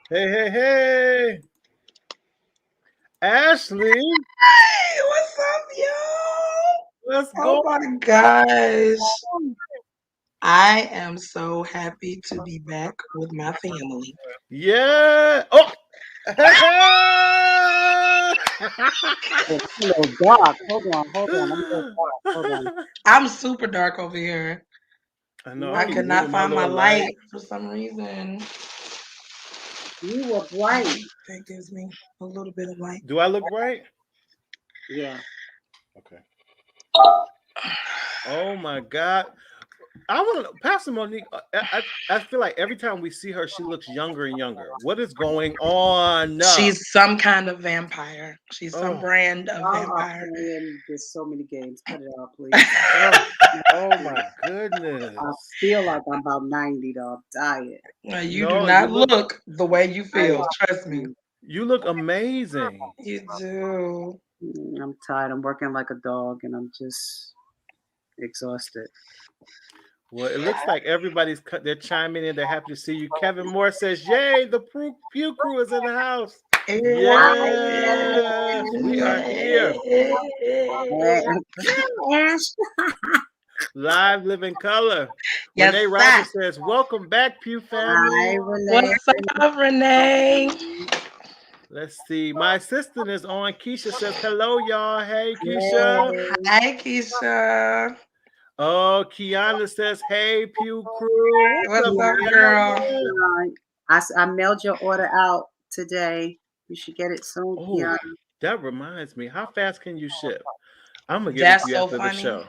Hey, hey, hey. Ashley, Hey, what's up, y'all? let's Oh go. my gosh. I am so happy to be back with my family. Yeah. Oh. Oh, I'm a little dark. Hold on. I'm a little dark. Hold on. I'm super dark over here. I know. I I keep No, could not moving my find my little light. light for some reason. you were bright. That gives me a little bit of light. Do I look right? Yeah. Okay. Oh my God. I want to, Pastor Monique. I feel like every time we see her, she looks younger and younger. What is going on? She's some kind of vampire. She's some Oh, brand of Y'all are vampire. playing just so many games. Cut it out, please. oh, oh my goodness. I feel like I'm about 90 though. I'm tired. Now, you do No, you not look, look the way you I feel. Trust me. am. you look amazing. You do. I'm tired. I'm working like a dog and I'm just exhausted. Well, it looks like everybody's they're chiming in. They're happy to see you. Kevin Moore says, "Yay! The Pew Crew is in the house." I Yes, we are here, Ash. live, live in color. Yes, Renee sir. Rogers says, "Welcome back, Pew Hi, family." Renee. What's up, Renee? Let's see. My assistant is on. Keisha says, "Hello, y'all." Hey, Keisha. Yay. Hi, Keisha. Oh, Kiana says, "Hey, Pew Crew." What's What's up, up, girl? Kiana? I mailed your order out today. You should get it soon, Oh, Kiana. that reminds me. How fast can you ship? I'm gonna give it to That's you so after the funny. show.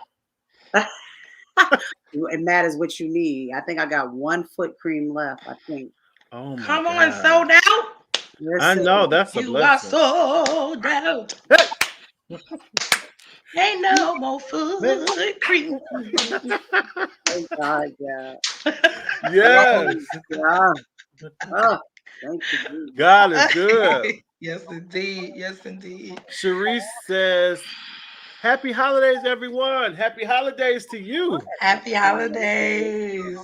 It matters what you need. I think I got one foot cream left. I think. Oh my Come on, sold gosh. out. I Listen, know that's a You are blessing. sold out. Hey! Ain't no more foot cream. thank God, yeah. Yes. Oh, yeah. Oh, thank you, Jesus. God is good. Yes, indeed. Yes, indeed. Sharice says, "Happy holidays, everyone. Happy holidays to you." Happy holidays.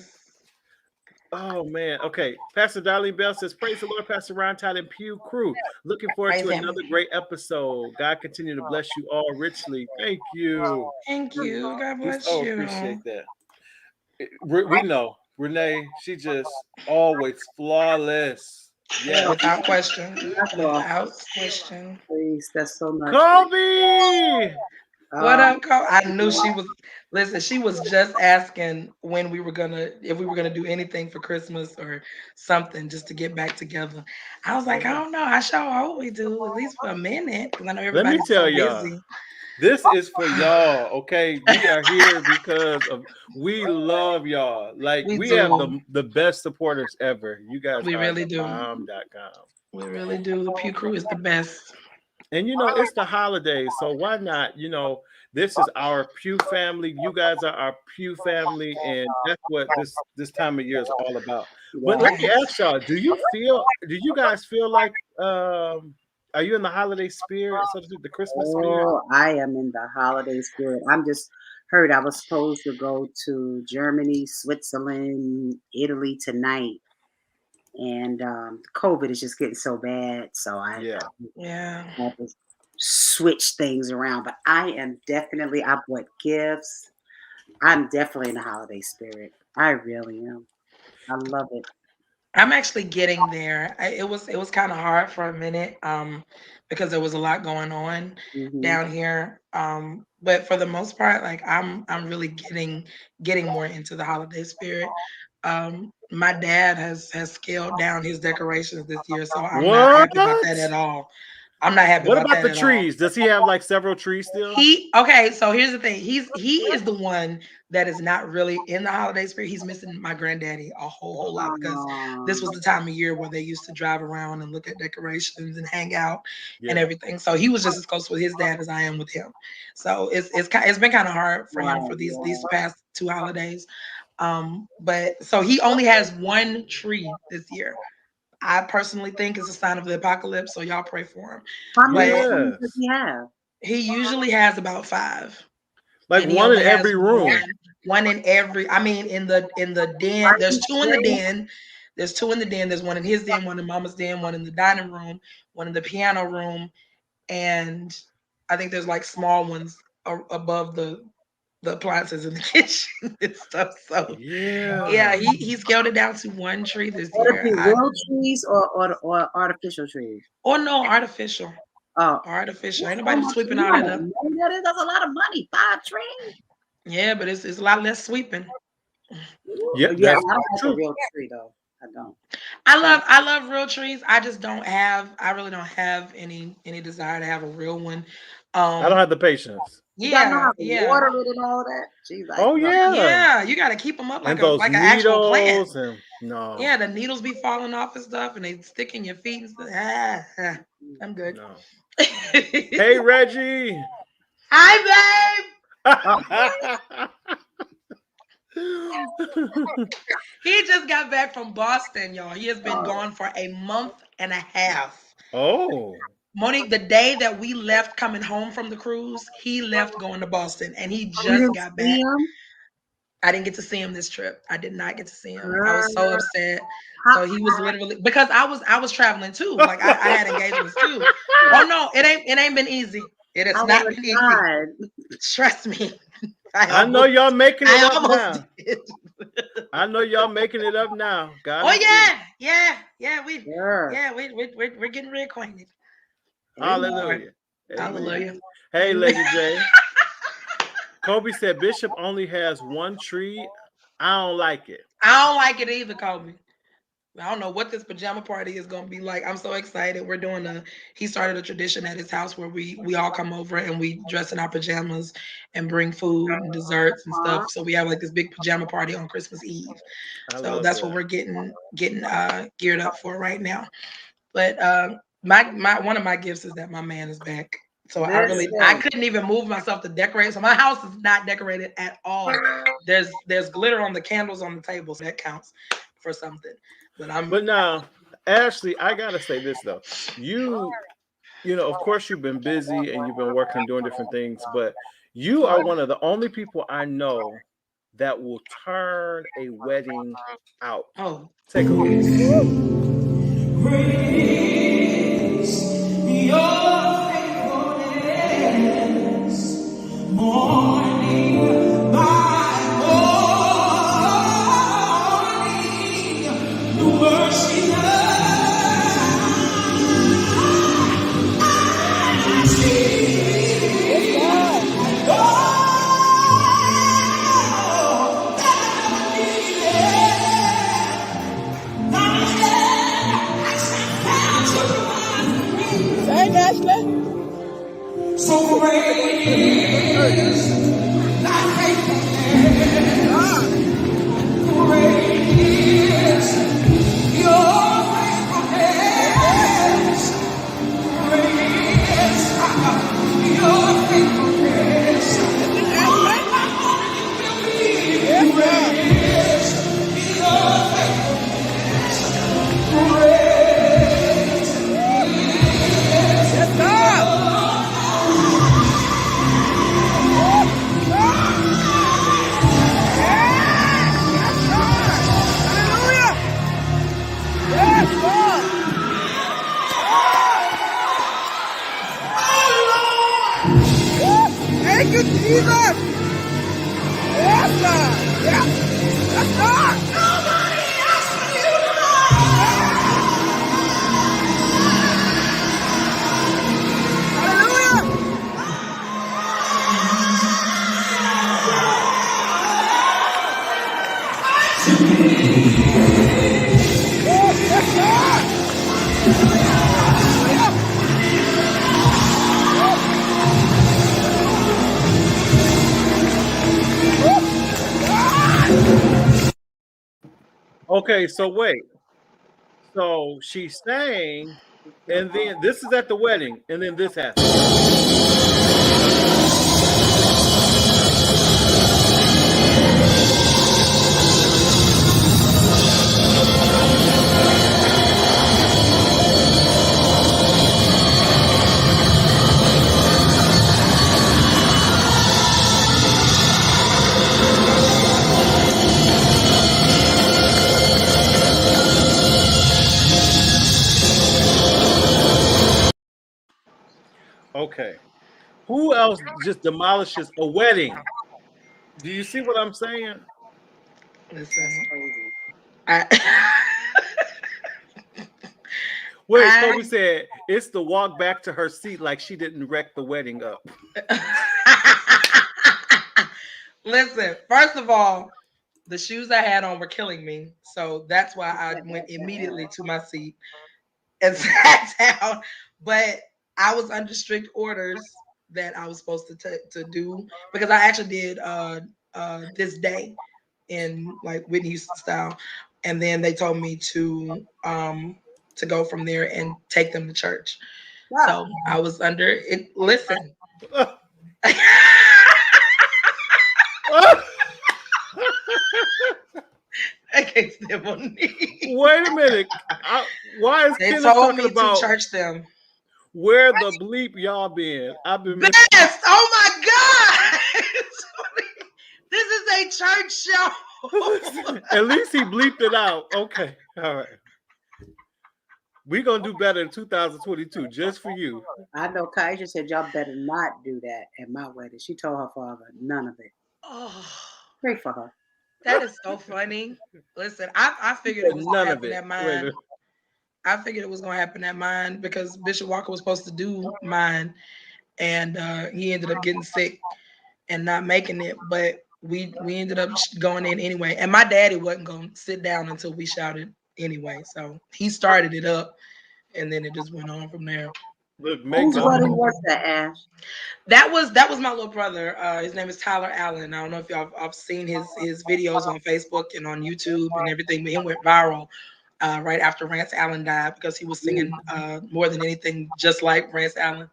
Oh man. Okay. Pastor Darlene Bell says, "Praise the Lord, Pastor Ron Todd and Pew Crew. Looking forward Praise to him. another great episode. God continue to bless you all richly. Thank you. Thank you. God We bless so you. appreciate that. We know Renee, she just always flawless. Yes. Without question. That's all. Without question. Please, that's so much. Kobe. What Um, up, Cole? I knew she was. Listen, she was just asking when we were gonna, if we were gonna do anything for Christmas or something, just to get back together. I was like, I Yeah. don't know. I sure hope we do at least for a minute, because I know Let me everybody's tell so y'all, busy. this is for y'all. Okay, we are here because of we love y'all. Like We we have do. the best supporters ever. You guys We are really the do. bomb.com. We really do. The Pew Crew is the best. And it's the holidays, so why not? This is our Pew family. You guys are our Pew family, and that's what this time of year is all about. But let yeah. me Yes. ask y'all: Do you guys feel like are you in the holiday spirit, so to speak, the Christmas spirit? Oh, I am in the holiday spirit. I'm just heard I was supposed to go to Germany, Switzerland, Italy tonight, and COVID is just getting so bad. So I Yeah. Yeah. had to switch things around. But I am definitely. I bought gifts. I'm definitely in the holiday spirit. I really am. I love it. I'm actually getting there. It was kind of hard for a minute, because there was a lot going on Hmm. down here. But for the most part, like I'm really getting more into the holiday spirit. My dad has scaled down his decorations this year, so I'm not What? happy about that at all. I'm not happy What about about that the at all. trees? Does he have like several trees still? He okay, so here's the thing. He is the one that is not really in the holiday spirit. He's missing my granddaddy a whole lot because this was Um, the time of year where they used to drive around and look at decorations and hang out and Yeah. everything. So he was just as close with his dad as I am with him. So it's been kind of hard for him right, for these yeah. past two holidays. But so he only has one tree this year. I personally think it's a sign of the apocalypse, so y'all pray for him. How many But trees does Yes. he have? he usually has about five, Like and he one in only has every room. one in every. I mean, in the den. There's two in the den. There's 2 in the den. There's one in his den, one in Mama's den, one in the dining room, one in the piano room, and I think there's like small ones above the appliances in the kitchen and stuff. So yeah, he scaled it down to 1 tree this year. Real trees or artificial trees? Or no, artificial. Oh, artificial. Ain't nobody sweeping all that up. That's a lot of money. 5 trees. Yeah, but it's a lot less sweeping. Yeah, I don't like a real tree though. I don't. I love real trees. I just don't have. I really don't have any desire to have a real one. I don't have the patience. Yeah, water it and all that. Jeez, yeah. You got to keep them up like an actual plant. No. Yeah, the needles be falling off and stuff, and they stick in your feet and stuff. I'm good. No. Hey, Reggie. Hi, babe. He just got back from Boston, y'all. He has been gone for a month and a half. Oh. Monique, the day that we left coming home from the cruise, he left going to Boston, and he just got back. I didn't get to see him this trip. I did not get to see him. I was so upset. So he was literally, because I was traveling too. Like I had engagements too. Oh no, it ain't been easy. It has not been easy. Trust me. I know y'all making it up now. I know y'all making it up now. God. Oh yeah. We're getting reacquainted. Hallelujah. Hallelujah. Hey, Lady J. Kobe said Bishop only has 1 tree. I don't like it. I don't like it either, Kobe. I don't know what this pajama party is going to be like. I'm so excited. We're doing he started a tradition at his house where we all come over and we dress in our pajamas and bring food and desserts and stuff. So we have like this big pajama party on Christmas Eve. So that's what we're getting geared up for right now. But my one of my gifts is that my man is back. So I couldn't even move myself to decorate. So my house is not decorated at all. There's glitter on the candles on the table, so that counts for something. But now, Ashley, I gotta say this though. You know, of course you've been busy and you've been working, doing different things, but you are one of the only people I know that will turn a wedding out. Oh, take a look. Morning by morning, your mercy I see. Say, Ashley. So great is thy faithfulness. Great is your faithfulness. Great is your faithfulness. All my morning will be. Great is your faithfulness. Great is your faithfulness. Thank you, Jesus. Yes, God. Yeah. Yes, God. Nobody else but you, Lord. Hallelujah. Yes, God. Okay, so wait. So she sang, and then this is at the wedding, and then this happened. Okay. Who else just demolishes a wedding? Do you see what I'm saying? Listen, Crazy. Wait, Kobe said it's the walk back to her seat like she didn't wreck the wedding up. Listen, first of all, the shoes I had on were killing me. So that's why I went immediately to my seat and sat down. But I was under strict orders that I was supposed to do because I actually did this day in like Whitney Houston style. And then they told me to go from there and take them to church. Yeah. So I was under it. Listen. I can't stand on me. Wait a minute. Why is They Kenneth told me talking about to church them? where the bleep y'all been? I've been Best! Oh my God! This is a church show. At least he bleeped it out. Okay. All right. We're going to do better in 2022 just for you. I know Kaisha said y'all better not do that at my wedding. She told her father none of it. Oh, Great for her. that is so funny. Listen, I figured it was None going to of happen it. at mine. Wait, I figured it was going to happen at mine because Bishop Walker was supposed to do mine, and he ended up getting sick and not making it. But we ended up going in anyway. And my daddy wasn't going to sit down until we shouted anyway. So he started it up, and then it just went on from there. look, Whose wedding was that, Ash? That was my little brother. His name is Tyler Allen. I don't know if y'all have seen his videos on Facebook and on YouTube and everything, but he went viral right after Rance Allen died because he was singing more than anything just like Rance Allen,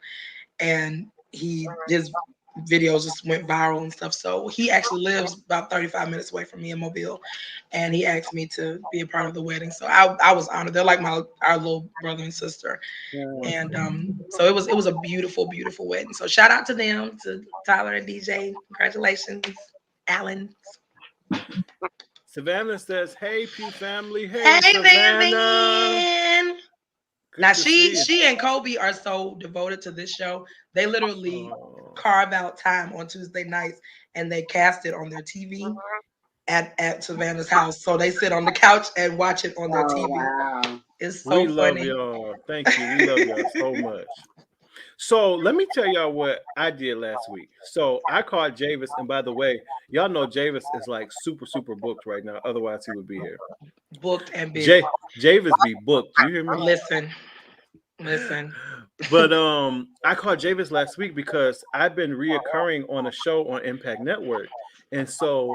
and his videos just went viral and stuff. So he actually lives about 35 minutes away from me in Mobile, and he asked me to be a part of the wedding. So I was honored. They're like our little brother and sister. And so it was a beautiful, beautiful wedding. So shout out to them, to Tyler and DJ. Congratulations, Alan. Savannah says, "Hey, Pew family. Hey, Hey, Savannah. man. Good Now to see you." she and Kobe are so devoted to this show. They literally carve out time on Tuesday nights and they cast it on their TV at Savannah's house. So they sit on the couch and watch it on their TV. Wow. It's so we love funny. y'all. Thank you. We love y'all so much. So let me tell y'all what I did last week. So I called Javis, and by the way, y'all know Javis is like super, super booked right now. Otherwise, he would be here. Booked and busy. Javis be booked. You hear me? Listen. But I called Javis last week because I've been reoccurring on a show on Impact Network. And so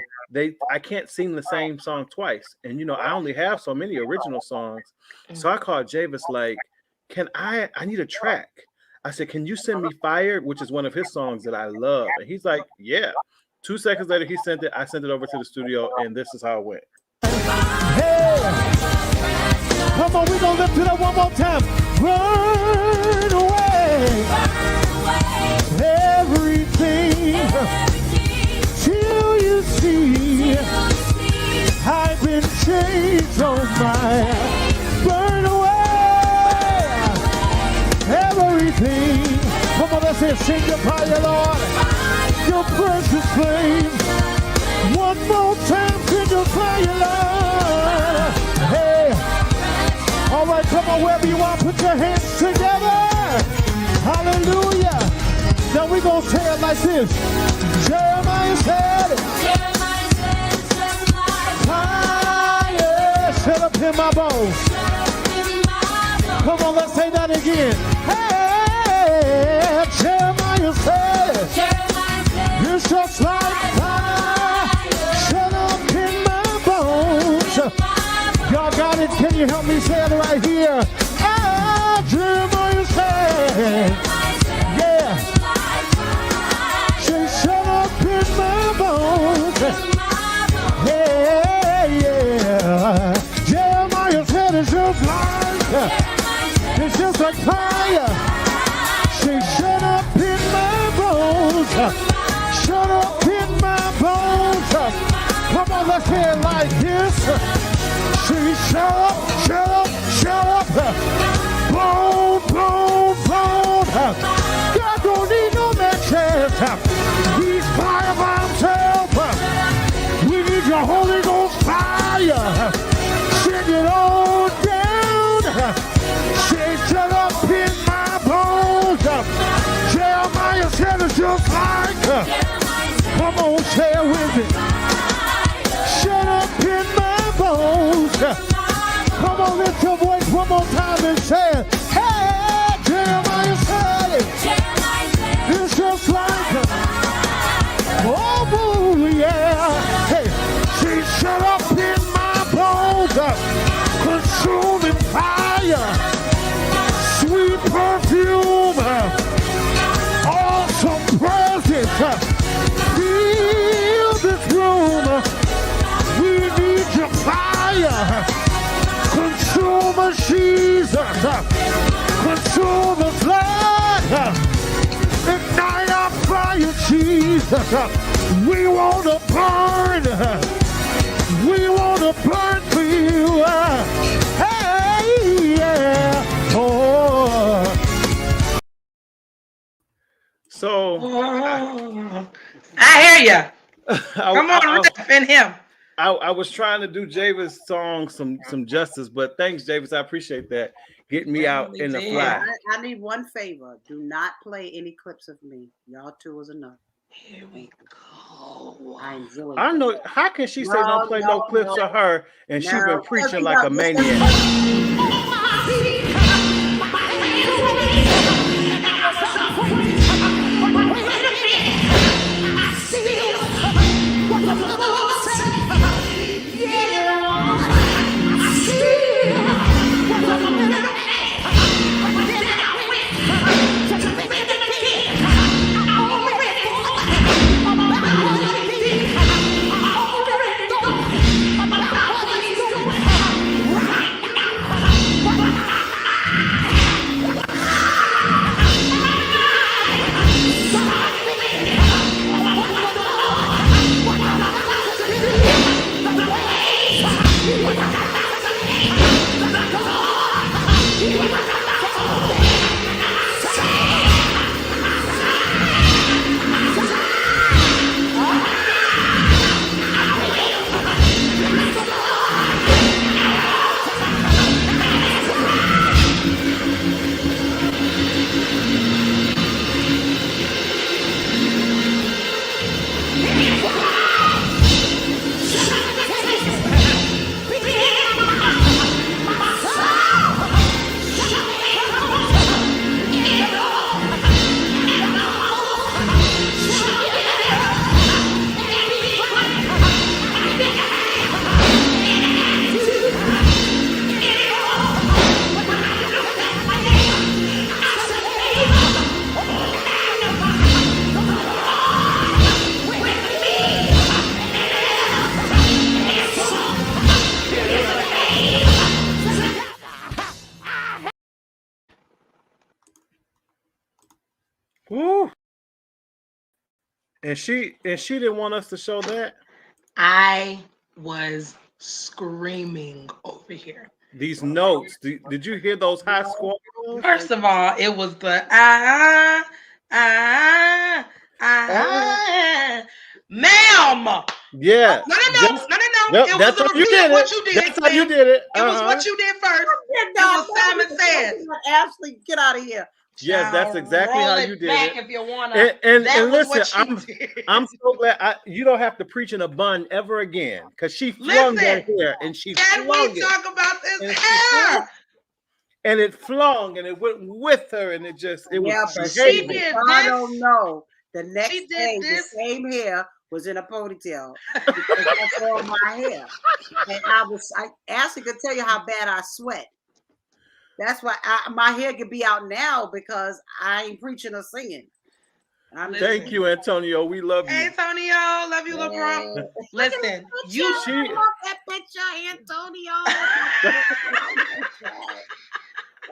I can't sing the same song twice. And you know, I only have so many original songs. So I called Javis like, I need a track. I said, can you send me Fire, which is one of his songs that I love? And he's like, yeah. 2 seconds later, he sent it. I sent it over to the studio, and this is how it went. Hey, come on, we're going to lift it up one more time. Run away. Everything till you see I've been changed on my burn away. Everything. Come on, let's say, sing your fire, Lord. Your precious flame. One more time, sing your fire, Lord. Hey. All right, come on, wherever you are, put your hands together. Hallelujah. Now we're going to say it like this. Jeremiah said, fire, shut up in my bones. Come on, let's say that again. Hey, Jeremiah said, it's just like fire, shut up in my bones. Y'all got it? Can you help me say it right here? Ah, Jeremiah said, yeah. Say, shut up in my bones. Yeah. Jeremiah said, it's just like fire. Say, shut up in my bones. Shut up in my bones. Come on, let's hear it like this. Say, shut up, shut up, shut up. Bone, bone, bone. God Control the flood. Ignite our fire, Jesus. We want to burn. We want to burn for you. Hey, yeah. Oh. So I hear you. Come on, riff in him. I was trying to do Javis' song some justice, but thanks, Javis. I appreciate that. Getting me out in the fly. I need one favor. Do not play any clips of me. Y'all two is enough. Here we go. I enjoy it. I know. How can she say don't play no clips of her and she's been preaching like a maniac? Woo. And she didn't want us to show that. I was screaming over here. These notes. Did you hear those high scores? First of all, it was the ma'am. Yeah. No. Yep, It that's was how you did it. what you did. That's how you did it. It was what you did first. It was Simon Says. Ashley, get out of here. Yes, that's exactly how you did it. If you wanna, and listen, I'm so glad you don't have to preach in a bun ever again, because she flung that hair and she and flung we it. talk about this hair. And it flung and it went with her and it was but she did I this. don't know. The next She did day, this. the same hair was in a ponytail because that's all my hair. And Ashley could tell you how bad I sweat. That's why my hair could be out now because I ain't preaching or singing. Thank you, Antonio. We love you. Hey, Antonio, love you, LeBron. Listen, I love that picture, Antonio.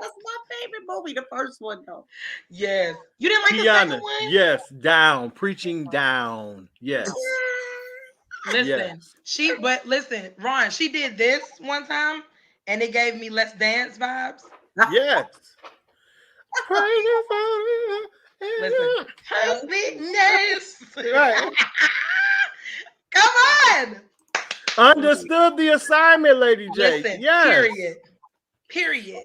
That's my favorite movie, the first one, though. Yes. You didn't like the second one? Yes, down, preaching down. Yes. Listen, listen, Ron, she did this one time and it gave me Let's Dance vibes. Yes. Listen. Right. Come on. Understood the assignment, Lady J. Listen, yes. Period.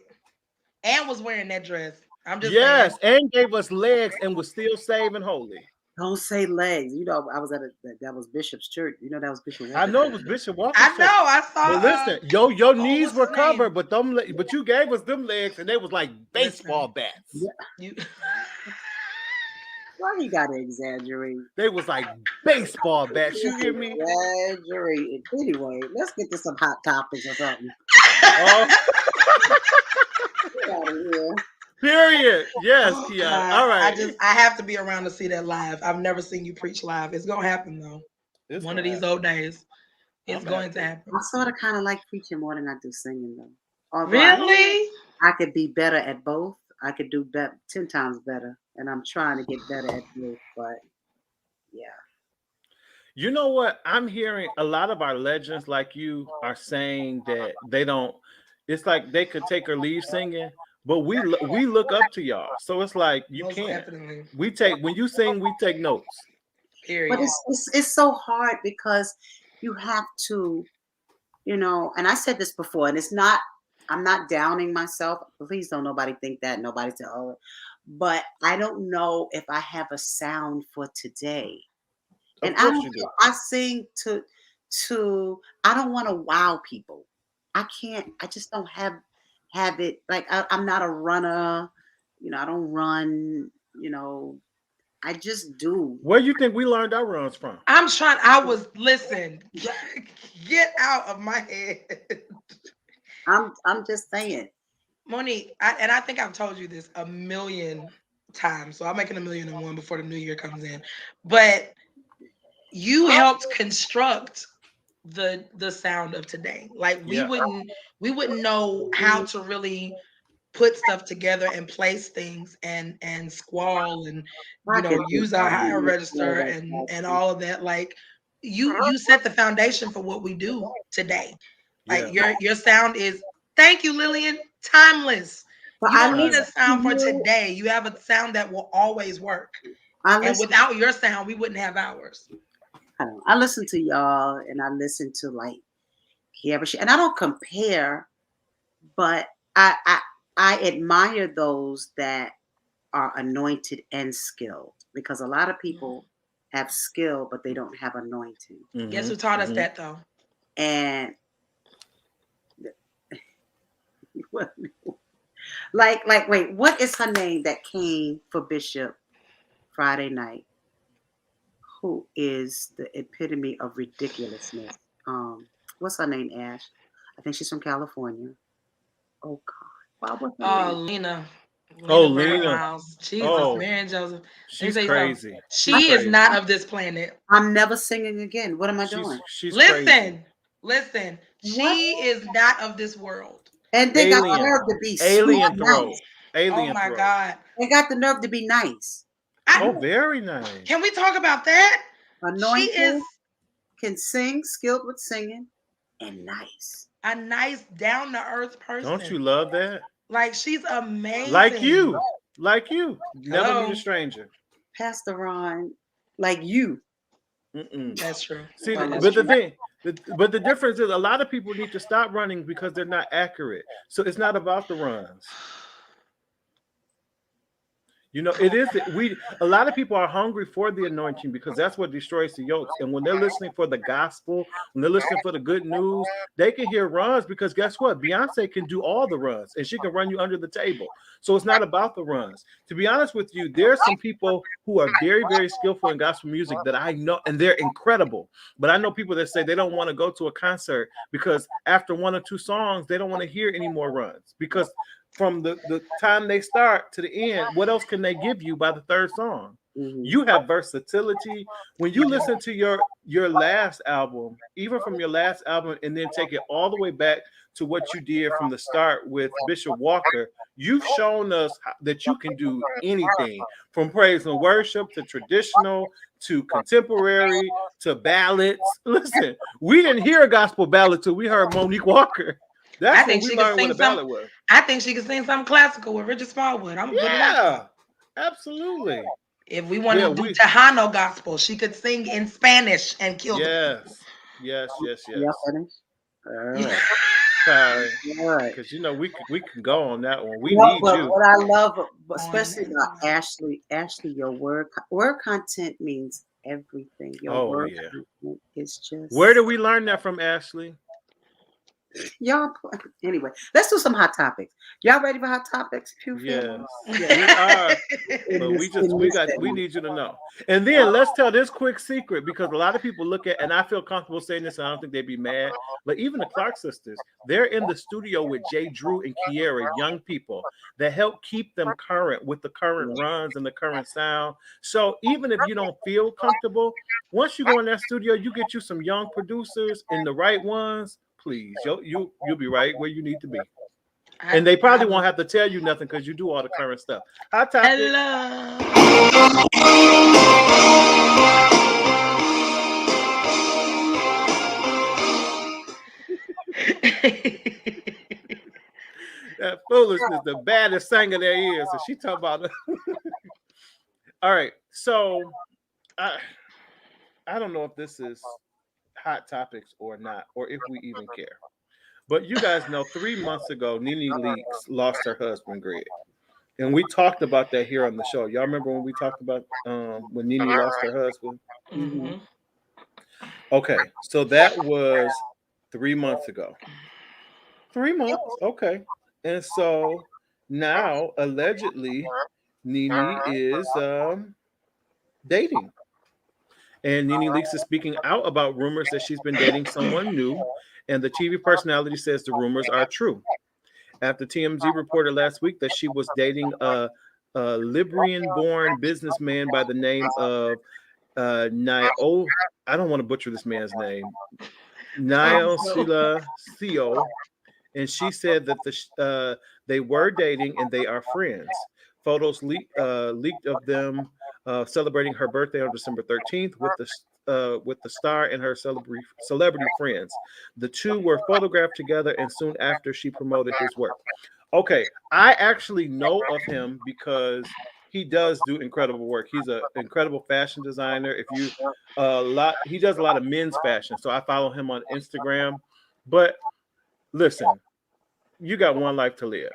And was wearing that dress. I'm just saying. And gave us legs and was still saved and holy. Don't say legs. You know, I was at that was Bishop's church. You know, that was Bishop Walker. I know it was Bishop Walker. I know. I saw. But listen, your knees were covered, but you gave us them legs, and they was like baseball bats. Yeah. Why you gotta exaggerate? They was like baseball bats. You hear me? Exaggerated. Anyway, let's get to some hot topics or something. Get out of here. Period. Yes, Kiana. All right. I have to be around to see that live. I've never seen you preach live. It's gonna happen though. One of these old days. It's going to happen. I sort of kind of like preaching more than I do singing though. Really? I could be better at both. I could do 10 times better, and I'm trying to get better at both. But yeah, You know what? I'm hearing a lot of our legends like you are saying that they don't. It's like they could take or leave singing, but we look up to y'all. So it's like you Most can't. definitely. We take when you sing, we take notes. but Period. it's so hard because you have to, And I said this before, and it's not. I'm not downing myself. Please don't nobody think that. Nobody say, oh, but I don't know if I have a sound for today. Of And I course don't you do. feel I sing to I don't want to wow people. I can't. I just don't have it. Like I'm not a runner. I don't run. I just do. Where you think we learned our runs from? Listen, get out of my head. I'm just saying. Monique, I think I've told you this a million times, so I'm making 1,000,001 before the new year comes in. But you helped construct the sound of today. Like we Yeah. wouldn't know how to really put stuff together and place things and squall and I can do use our higher register and all of that. Like you set the foundation for what we do today. Like Yeah. your sound is, thank you, Lillian, timeless. But You I don't need a listen sound to for you. today. You have a sound that will always work. I And listen. without your sound, we wouldn't have ours. I listen to y'all, and I listen to like Kiara, and I don't compare, but I admire those that are anointed and skilled, because a lot of people have skill but they don't have anointing. Guess who taught us that though? And like wait, what is her name that came for Bishop Friday night? Who is the epitome of ridiculousness? What's her name, Ash? I think she's from California. Oh God. Wow, what's her name? Lena. Oh, Bird Lena. Miles. Jesus, Oh, Mary and Joseph. she's Let me tell you something. crazy. She is not of this planet. I'm never singing again. What am I doing? She's crazy. Listen. What? She is not of this world. And they got the Alien. nerve to be Alien sweet throat. nice. Alien Oh my throat. God. They got the nerve to be nice. Oh, very nice. Can we talk about that? Anointed, She is can sing, skilled with singing, and nice. a nice, down to earth person. Don't you love that? Like she's amazing. Like you. Never Hello. meet a stranger. Pastor Ron, like you. Mm-mm. That's true. See, Well, but the difference is a lot of people need to stop running because they're not accurate. So it's not about the runs. It is. A lot of people are hungry for the anointing because that's what destroys the yokes. And when they're listening for the gospel, when they're listening for the good news, they can hear runs because guess what? Beyonce can do all the runs and she can run you under the table. So it's not about the runs. To be honest with you, there are some people who are very, very skillful in gospel music that I know, and they're incredible. But I know people that say they don't want to go to a concert because after one or two songs, they don't want to hear any more runs because from the time they start to the end, what else can they give you by the third song? Mm-hmm. You have versatility. When you listen to your last album, even from your last album, and then take it all the way back to what you did from the start with Bishop Walker, you've shown us that you can do anything from praise and worship to traditional to contemporary to ballads. Listen, we didn't hear a gospel ballad till we heard Monique Walker. That's when we learned what a ballad was. I think she could sing something classical with Richard Smallwood. I'm gonna put it out. Absolutely. If we want to do Tejano gospel, she could sing in Spanish and kill them. Yes. Y'all finished? All right. Sorry. All right. Because we can go on that one. We need but you. What I love, especially about Ashley, your word content means everything. Your word content is just. Where did we learn that from, Ashley? Y'all, anyway, let's do some hot topics. Y'all ready for hot topics? Yes, we are. But we need you to know. And then let's tell this quick secret, because a lot of people look at, and I feel comfortable saying this, and I don't think they'd be mad, but even the Clark sisters, they're in the studio with Jay Drew and Kiera, young people that help keep them current with the current runs and the current sound. So even if you don't feel comfortable, once you go in that studio, you get you some young producers and the right ones. Please, you'll be right where you need to be. And they probably won't have to tell you nothing because you do all the current stuff. Hot topic. Hello. That foolishness, the baddest singer there is. And she talk about it. All right. So I don't know if this is hot topics or not, or if we even care. But you guys know 3 months ago, Nene Leakes lost her husband, Greg. And we talked about that here on the show. Y'all remember when we talked about when Nene lost her husband? Mm-hmm. Okay, so that was 3 months ago. 3 months, okay. And so now, allegedly, Nene is dating. And Nene Leakes is speaking out about rumors that she's been dating someone new. And the TV personality says the rumors are true. After TMZ reported last week that she was dating a Liberian-born businessman by the name of Nio. I don't want to butcher this man's name. Nio Sila Theo. And she said that they were dating and they are friends. Photos leaked of them celebrating her birthday on December 13th with the star and her celebrity friends. The two were photographed together, and soon after, she promoted his work. Okay, I actually know of him because he does do incredible work. He's an incredible fashion designer. He does a lot of men's fashion, so I follow him on Instagram. But listen, you got one life to live,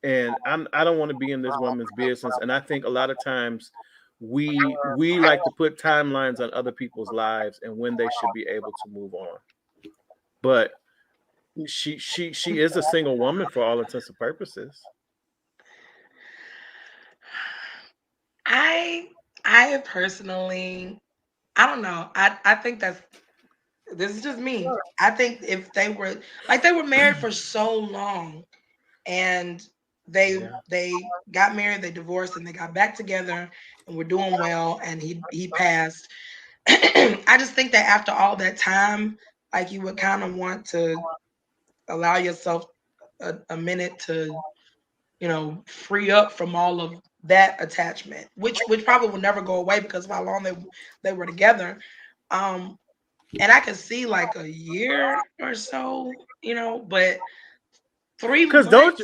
and I don't want to be in this woman's business. And I think a lot of times we like to put timelines on other people's lives and when they should be able to move on. But she is a single woman for all intents and purposes. I personally, I don't know. I think this is just me. I think if they were married for so long and they got married, they divorced, and they got back together and were doing well, and he passed. I just think that after all that time, like, you would kind of want to allow yourself a minute to, free up from all of that attachment, which probably will never go away because of how long they were together. And I could see like a year or so, but 3 months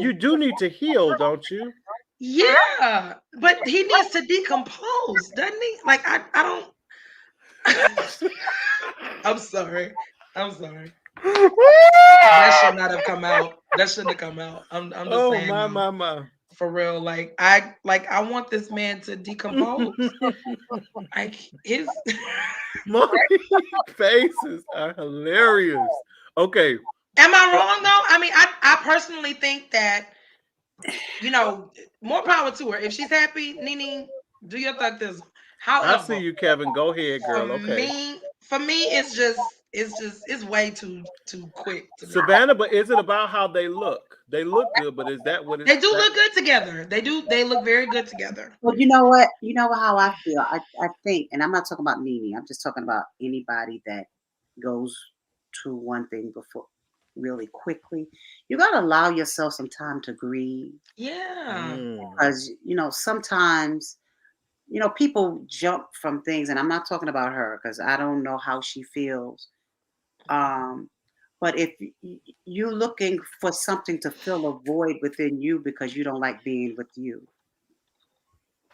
you do need to heal, don't you? Yeah, but he needs to decompose, doesn't he? Like, I don't. I'm sorry. That should not have come out. That shouldn't have come out. I'm just saying. My. For real, I want this man to decompose. Like, his faces are hilarious. Okay. Am I wrong though? I mean, I personally think that, more power to her. If she's happy, Nene, do your thug this. However, I see you, Kevin. Go ahead, girl. For me, it's way too quick. Savannah, but is it about how they look? They look good, but is that what they do? Look good together. They do. They look very good together. Well, you know what? You know how I feel. I think, and I'm not talking about Nene. I'm just talking about anybody that goes to one thing before really quickly. You got to allow yourself some time to grieve. Yeah. Because, sometimes, people jump from things, and I'm not talking about her because I don't know how she feels. But if you're looking for something to fill a void within you because you don't like being with you,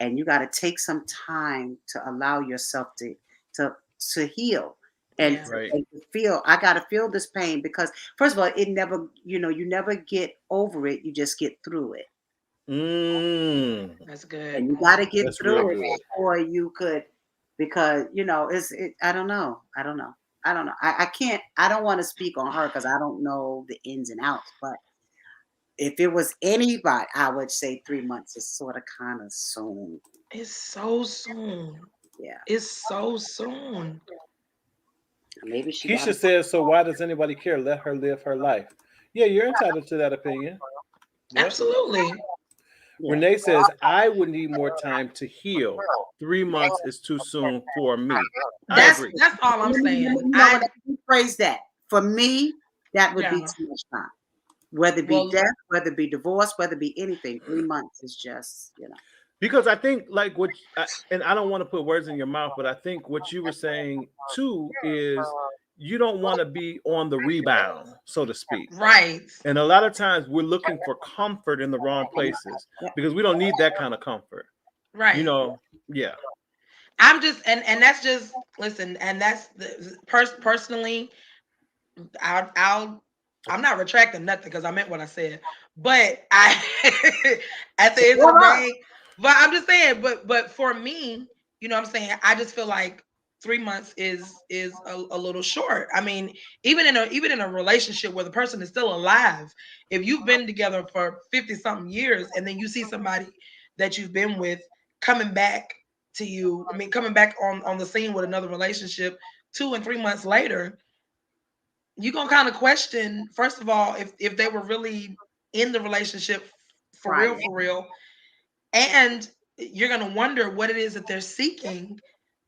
and you got to take some time to allow yourself to heal and to feel. I got to feel this pain because, first of all, it never, you never get over it. You just get through it. That's good. And you got to get through it before you could, because I don't know. I can't. I don't want to speak on her because I don't know the ins and outs. But if it was anybody, I would say 3 months is sort of kind of soon. It's so soon. Yeah, it's so soon. Maybe Keisha says, so why does anybody care? Let her live her life. Yeah, you're entitled to that opinion. Yep. Absolutely. Renee says, I would need more time to heal. 3 months is too soon for me. That's all I'm saying. I phrase that. For me, that would be too much time. Whether it be Well- death, whether it be divorce, whether it be anything, 3 months is just, Because I think like and I don't want to put words in your mouth, but I think what you were saying too is you don't want to be on the rebound, so to speak. Right. And a lot of times we're looking for comfort in the wrong places because we don't need that kind of comfort. Right. You know, yeah. I'm just and that's just listen, and that's the personally, I'm not retracting nothing because I meant what I said. But I at the end of the day, but I'm just saying, but for me, you know what I'm saying, I just feel like 3 months is a little short. I mean, even in a relationship where the person is still alive, if you've been together for 50 something years and then you see somebody that you've been with coming back to you, I mean coming back on the scene with another relationship 2 and 3 months later, you're gonna kind of question, first of all, if they were really in the relationship for real, and you're gonna wonder what it is that they're seeking,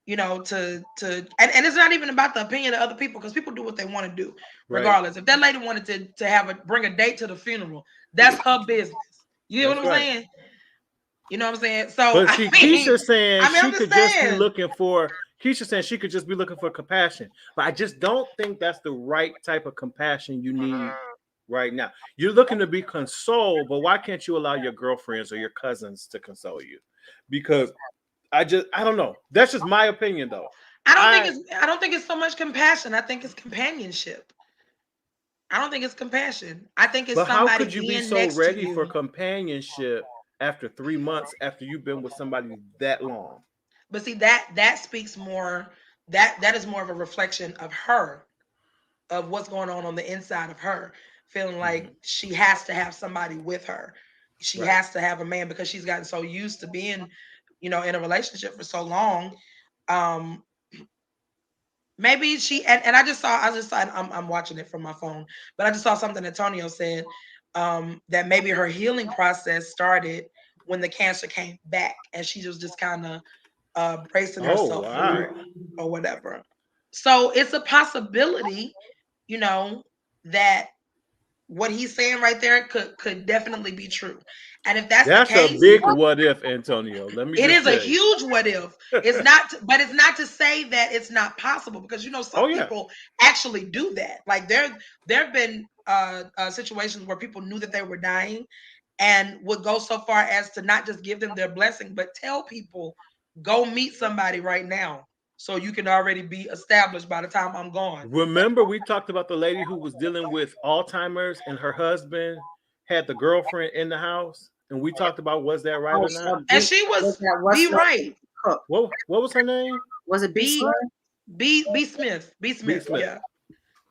you know, and it's not even about the opinion of other people, because people do what they want to do regardless. If that lady wanted to bring a date to the funeral, that's her business. You know what I'm saying? You know what I'm saying? So but see, Keisha's saying she could just be looking for. Keisha's saying she could just be looking for compassion, but I just don't think that's the right type of compassion you need right now. You're looking to be consoled, but why can't you allow your girlfriends or your cousins to console you? Because I don't know. That's just my opinion, though. I don't think it's so much compassion. I think it's companionship. I don't think it's compassion. I think it's somebody. How could you be so ready for companionship after 3 months after you've been with somebody that long? But see, that speaks more. That is more of a reflection of her, of what's going on the inside of her, feeling like she has to have somebody with her. She has to have a man because she's gotten so used to being, you know, in a relationship for so long. Maybe she and I just saw I'm watching it from my phone, but I just saw something Antonio said, that maybe her healing process started when the cancer came back and she was just kind of bracing herself for it or whatever. So it's a possibility, you know, that what he's saying right there could definitely be true. And if that's the case, a big what if, Antonio. Let me. It is a huge what if. It's not, but it's not to say that it's not possible, because you know some people actually do that. Like there have been situations where people knew that they were dying and would go so far as to not just give them their blessing, but tell people, go meet somebody right now so you can already be established by the time I'm gone. Remember, we talked about the lady who was dealing with Alzheimer's and her husband had the girlfriend in the house, and we talked about was that right or not? And she was right. What was her name? Was it B Smith? B Smith.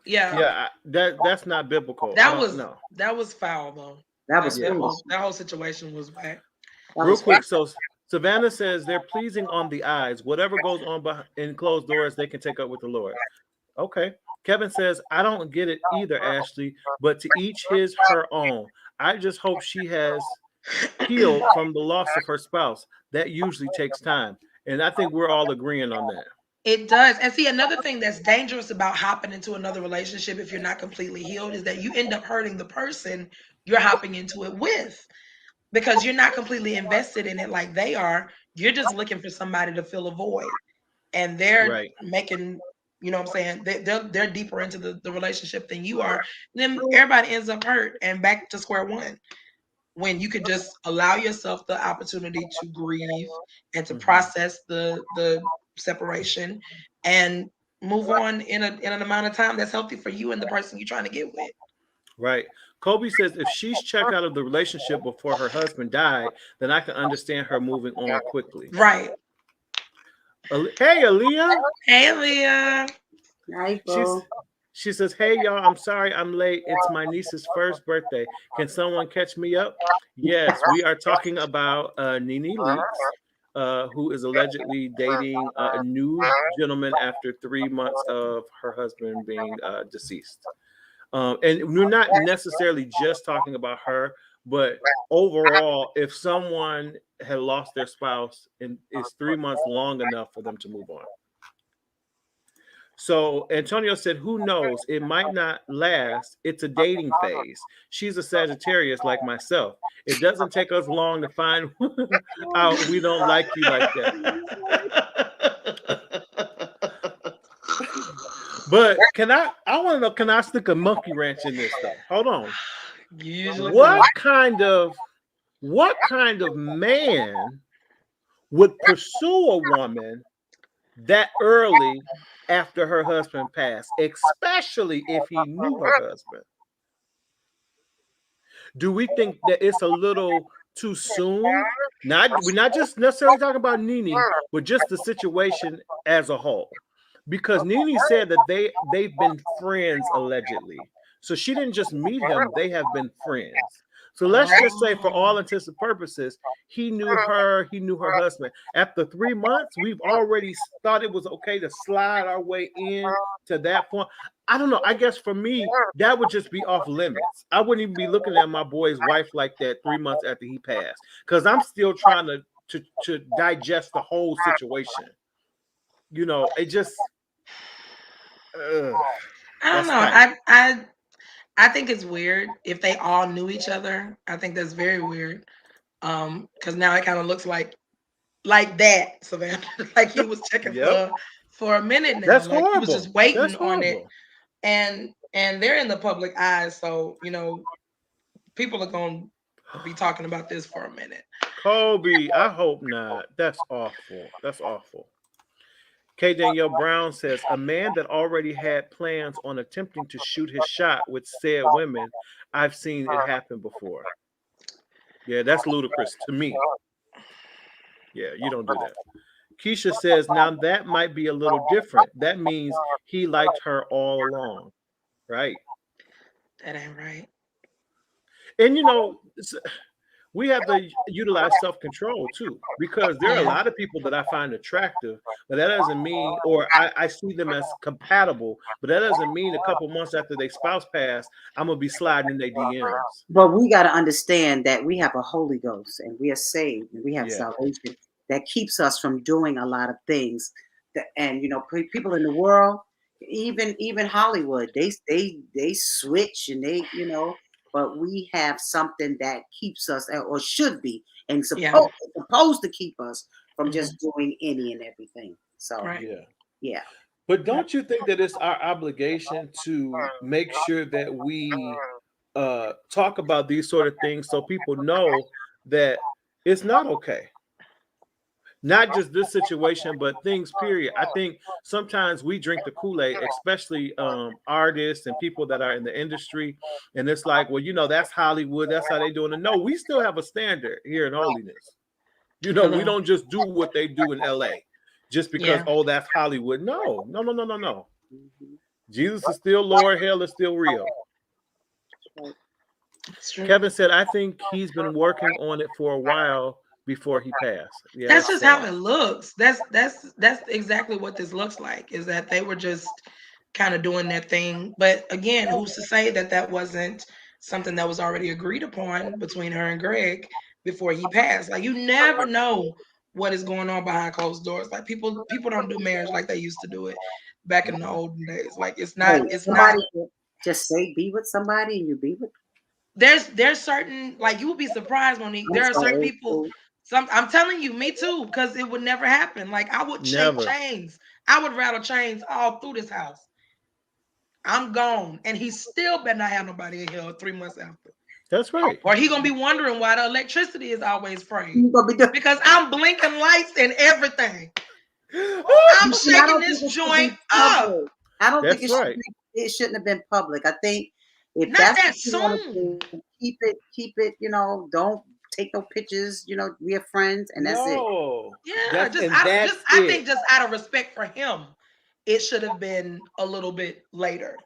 Yeah. That's not biblical. That was foul though. That whole situation was bad. Real quick, so Savannah says they're pleasing on the eyes. Whatever goes on behind closed doors, they can take up with the Lord. Okay. Kevin says, I don't get it either, Ashley, but to each his, her own. I just hope she has healed from the loss of her spouse. That usually takes time. And I think we're all agreeing on that. It does. And see, another thing that's dangerous about hopping into another relationship if you're not completely healed is that you end up hurting the person you're hopping into it with, because you're not completely invested in it like they are. You're just looking for somebody to fill a void. And they're making, you know what I'm saying, they're deeper into the relationship than you are. Then everybody ends up hurt and back to square one, when you could just allow yourself the opportunity to grieve and to process the separation and move on in an amount of time that's healthy for you and the person you're trying to get with. Right. Kobe says if she's checked out of the relationship before her husband died, then I can understand her moving on quickly. Right. Hey, Aaliyah. Hey, Aaliyah. Hi, she says, hey, y'all, I'm sorry I'm late. It's my niece's first birthday. Can someone catch me up? Yes, we are talking about Nene Leakes, who is allegedly dating a new gentleman after 3 months of her husband being deceased. And we're not necessarily just talking about her, but overall, if someone had lost their spouse, and is 3 months long enough for them to move on. So Antonio said, who knows? It might not last. It's a dating phase. She's a Sagittarius like myself. It doesn't take us long to find out we don't like you like that. But I want to know, can I stick a monkey wrench in this though? Hold on. Usually What kind of man would pursue a woman that early after her husband passed, especially if he knew her husband? Do we think that it's a little too soon? We're not just necessarily talking about Nene, but just the situation as a whole. Because Nene said that they've been friends allegedly. So she didn't just meet him, they have been friends. So let's just say, for all intents and purposes, he knew her husband. After 3 months, we've already thought it was okay to slide our way in to that point. I don't know. I guess for me, that would just be off limits. I wouldn't even be looking at my boy's wife like that 3 months after he passed, because I'm still trying to digest the whole situation. You know, it just. I don't know. I think it's weird if they all knew each other. I think that's very weird. Because now it kind of looks like that, Savannah. Like he was checking for a minute now. That's like horrible. He was just waiting on it. And they're in the public eye, so people are gonna be talking about this for a minute. Kobe, I hope not. That's awful. That's awful. K. Danielle Brown says, a man that already had plans on attempting to shoot his shot with said women, I've seen it happen before. Yeah, that's ludicrous to me. Yeah, you don't do that. Keisha says, now that might be a little different. That means he liked her all along. Right? That ain't right. And we have to utilize self-control too, because there are a lot of people that I find attractive, but that doesn't mean, or I see them as compatible, but that doesn't mean a couple months after their spouse passed, I'm gonna be sliding in their DMs. But we got to understand that we have a Holy Ghost and we are saved and we have salvation that keeps us from doing a lot of things. And people in the world, even Hollywood, they switch and they but we have something that keeps us, or should be, and supposed to keep us from just doing any and everything. So yeah. But don't you think that it's our obligation to make sure that we talk about these sort of things so people know that it's not okay? Not just this situation, but things, period. I think sometimes we drink the Kool-Aid, especially artists and people that are in the industry. And it's like, well, that's Hollywood. That's how they doing it. No, we still have a standard here in holiness. We don't just do what they do in LA just because, that's Hollywood. No. Jesus is still Lord. Hell is still real. Kevin said, I think he's been working on it for a while before he passed. Yeah, that's just how it looks. That's exactly what this looks like, is that they were just kind of doing their thing. But again, who's to say that wasn't something that was already agreed upon between her and Greg before he passed? Like, you never know what is going on behind closed doors. Like, people don't do marriage like they used to do it back in the olden days. Like, it's not just say be with somebody and you be with. There's certain, like, you would be surprised, Monique. There are certain people. I'm telling you, me too, because it would never happen. Like, I would shake chains. I would rattle chains all through this house. I'm gone. And he still better not have nobody in here 3 months after. That's right. Or he gonna be wondering why the electricity is always frayed. Because I'm blinking lights and everything. I'm shaking this joint up. I don't think it shouldn't have been public. I think if not that's that soon. Keep it, don't take no pictures, we are friends, and that's it. Yeah, I think just out of respect for him, it should have been a little bit later.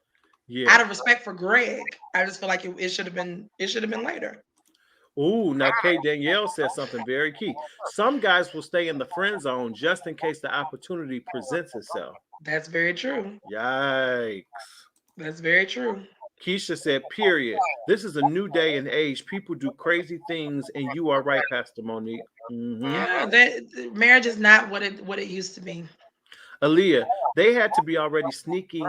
Yeah. Out of respect for Greg, I just feel like it should have been later. Ooh, now Kay Danielle says something very key. Some guys will stay in the friend zone just in case the opportunity presents itself. That's very true. Yikes. That's very true. Keisha said, period. This is a new day and age. People do crazy things, and you are right, Pastor Monique. Mm-hmm. Yeah, marriage is not what it used to be. Aaliyah, They had to be already sneaky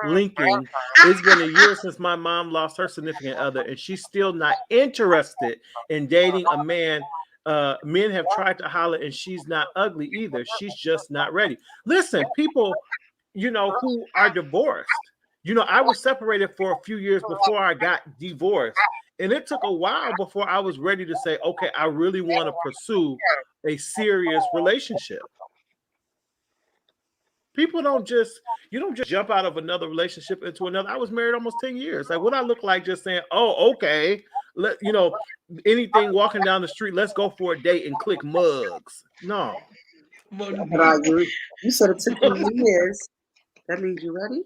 linking. It's been a year since my mom lost her significant other, and she's still not interested in dating a man. Men have tried to holler, and she's not ugly either. She's just not ready. Listen, people, who are divorced. I was separated for a few years before I got divorced. And it took a while before I was ready to say, okay, I really want to pursue a serious relationship. People don't just jump out of another relationship into another. I was married almost 10 years. Like, what I look like just saying, oh, okay, anything walking down the street, let's go for a date and click mugs. No. But you said it took you years. That means you're ready?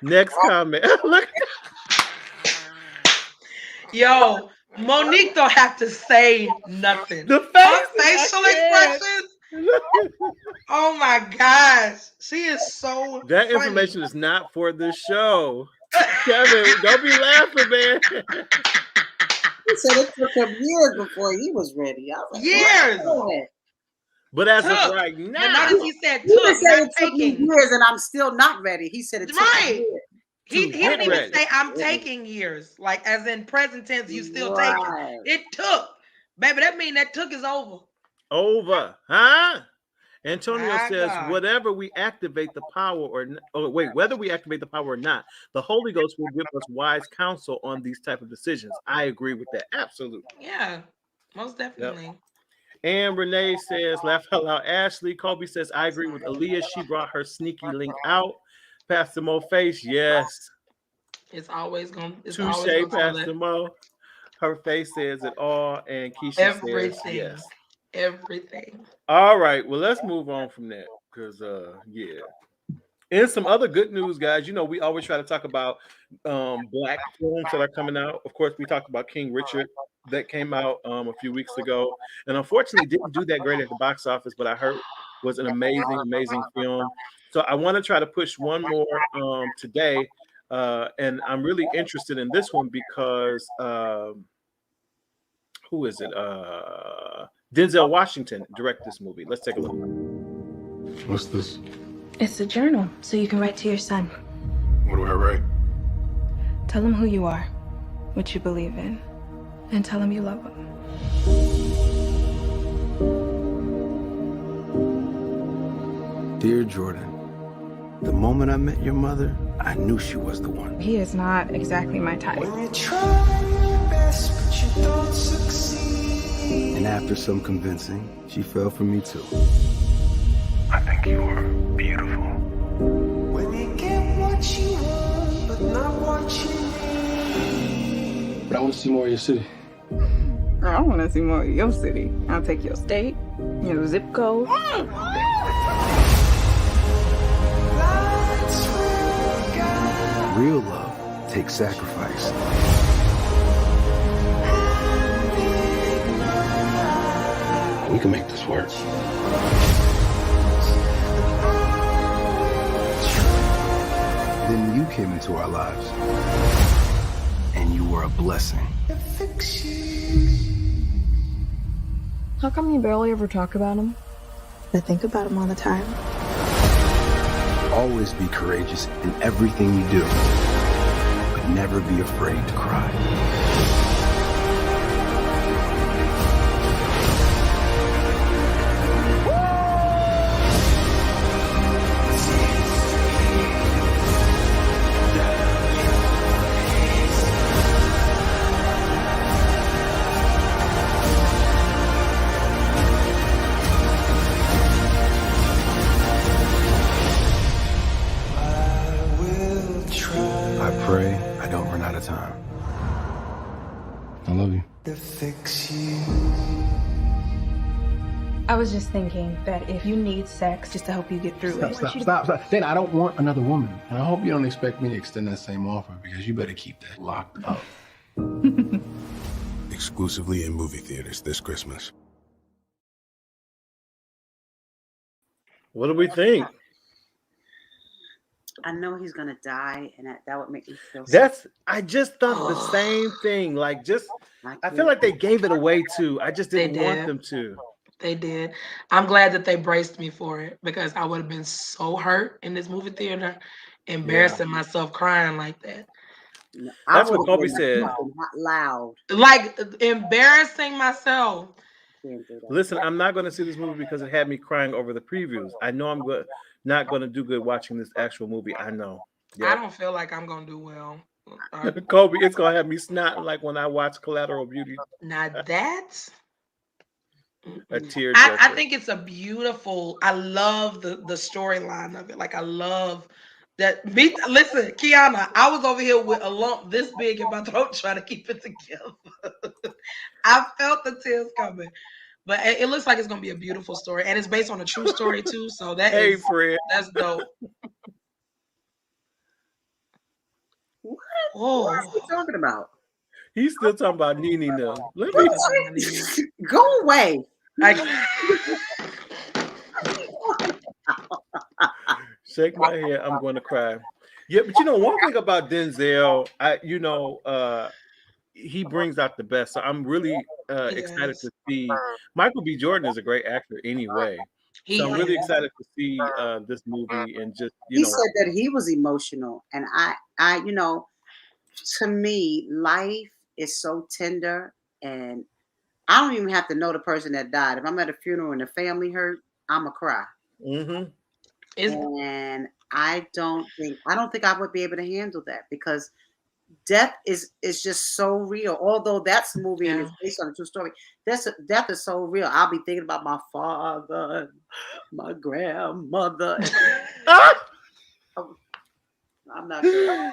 Next comment. Look. Yo, Monique don't have to say nothing. The facial expressions. Oh my gosh, she is so. That funny. information is not for this show. Kevin, don't be laughing, man. He said it took him years before he was ready. Years. But as of right now, but notice he said he took, said not it took me taking. years, and I'm still not ready. He said it took me years. He didn't even say I'm taking years, like as in present tense. You still taking. It took, baby. That mean that took is over. Over, huh? Antonio says, whether we activate the power or not, the Holy Ghost will give us wise counsel on these type of decisions. I agree with that. Absolutely. Yeah, most definitely. Yep. And Renee says, laugh out loud. Ashley Colby says, I agree with Aaliyah. She brought her sneaky link out. Pastor Mo face, yes. It's always going to. Touche, Pastor Mo. Her face says it all. And Keisha says, yes. Everything. All right. Well, let's move on from that. Because, yeah. And some other good news, guys. We always try to talk about Black films that are coming out. Of course, we talked about King Richard that came out a few weeks ago. And unfortunately, didn't do that great at the box office, but I heard was an amazing film. So I want to try to push one more today. And I'm really interested in this one because who is it? Denzel Washington directed this movie. Let's take a look. What's this? It's a journal, so you can write to your son. What do I write? Tell him who you are, what you believe in, and tell him you love him. Dear Jordan, the moment I met your mother, I knew she was the one. He is not exactly my type. When you try your best, but you don't succeed. And after some convincing, she fell for me too. I think you are beautiful. When you get what you want, but not what you need. But I want to see more of your city. I want to see more of your city. I'll take your state, your zip code. Real love takes sacrifice. We can make this work. Then you came into our lives, and you were a blessing. How come you barely ever talk about him? I think about him all the time. Always be courageous in everything you do, but never be afraid to cry. Pray I don't run out of time. I love you. I was just thinking that if you need sex just to help you get through it. Stop. Then I don't want another woman. And I hope you don't expect me to extend that same offer because you better keep that locked up. Exclusively in movie theaters this Christmas. What do we think? I know he's gonna die, and that would make me feel. I just thought the same thing. Like, I feel like they gave it away too. I just didn't want them to. They did. I'm glad that they braced me for it because I would have been so hurt in this movie theater, embarrassing myself crying like that. I That's would what have Kobe been said. loud. Like embarrassing myself. Can't do that. Listen, I'm not going to see this movie because it had me crying over the previews. I know I'm not going to do good watching this actual movie. I know. I Yep. don't feel like I'm gonna do well. Kobe, it's going to have me snotting like when I watch Collateral Beauty. Now that A tear I think it's a beautiful. I love the storyline of it. Like I love that. Listen, Kiana, I was over here with a lump this big in my throat trying to keep it together. I felt the tears coming, but it looks like it's gonna be a beautiful story, and it's based on a true story too. So that Hey, is Fred. that's dope. What? Oh, What are you talking about? He's still talking about Nene now. Let What me the- Go away. shake my head. I'm going to cry. Yeah, but you know, one thing about Denzel, he brings out the best. So I'm really excited to see. Michael B. Jordan is a great actor anyway. So I'm really excited to see this movie and just He said that he was emotional, and I, to me, life is so tender, and I don't even have to know the person that died. If I'm at a funeral and the family hurt, I'ma cry. Mm-hmm. And I don't think I would be able to handle that because death is just so real. Although that's a movie and it's based on a true story, death is so real. I'll be thinking about my father, my grandmother. I'm not good.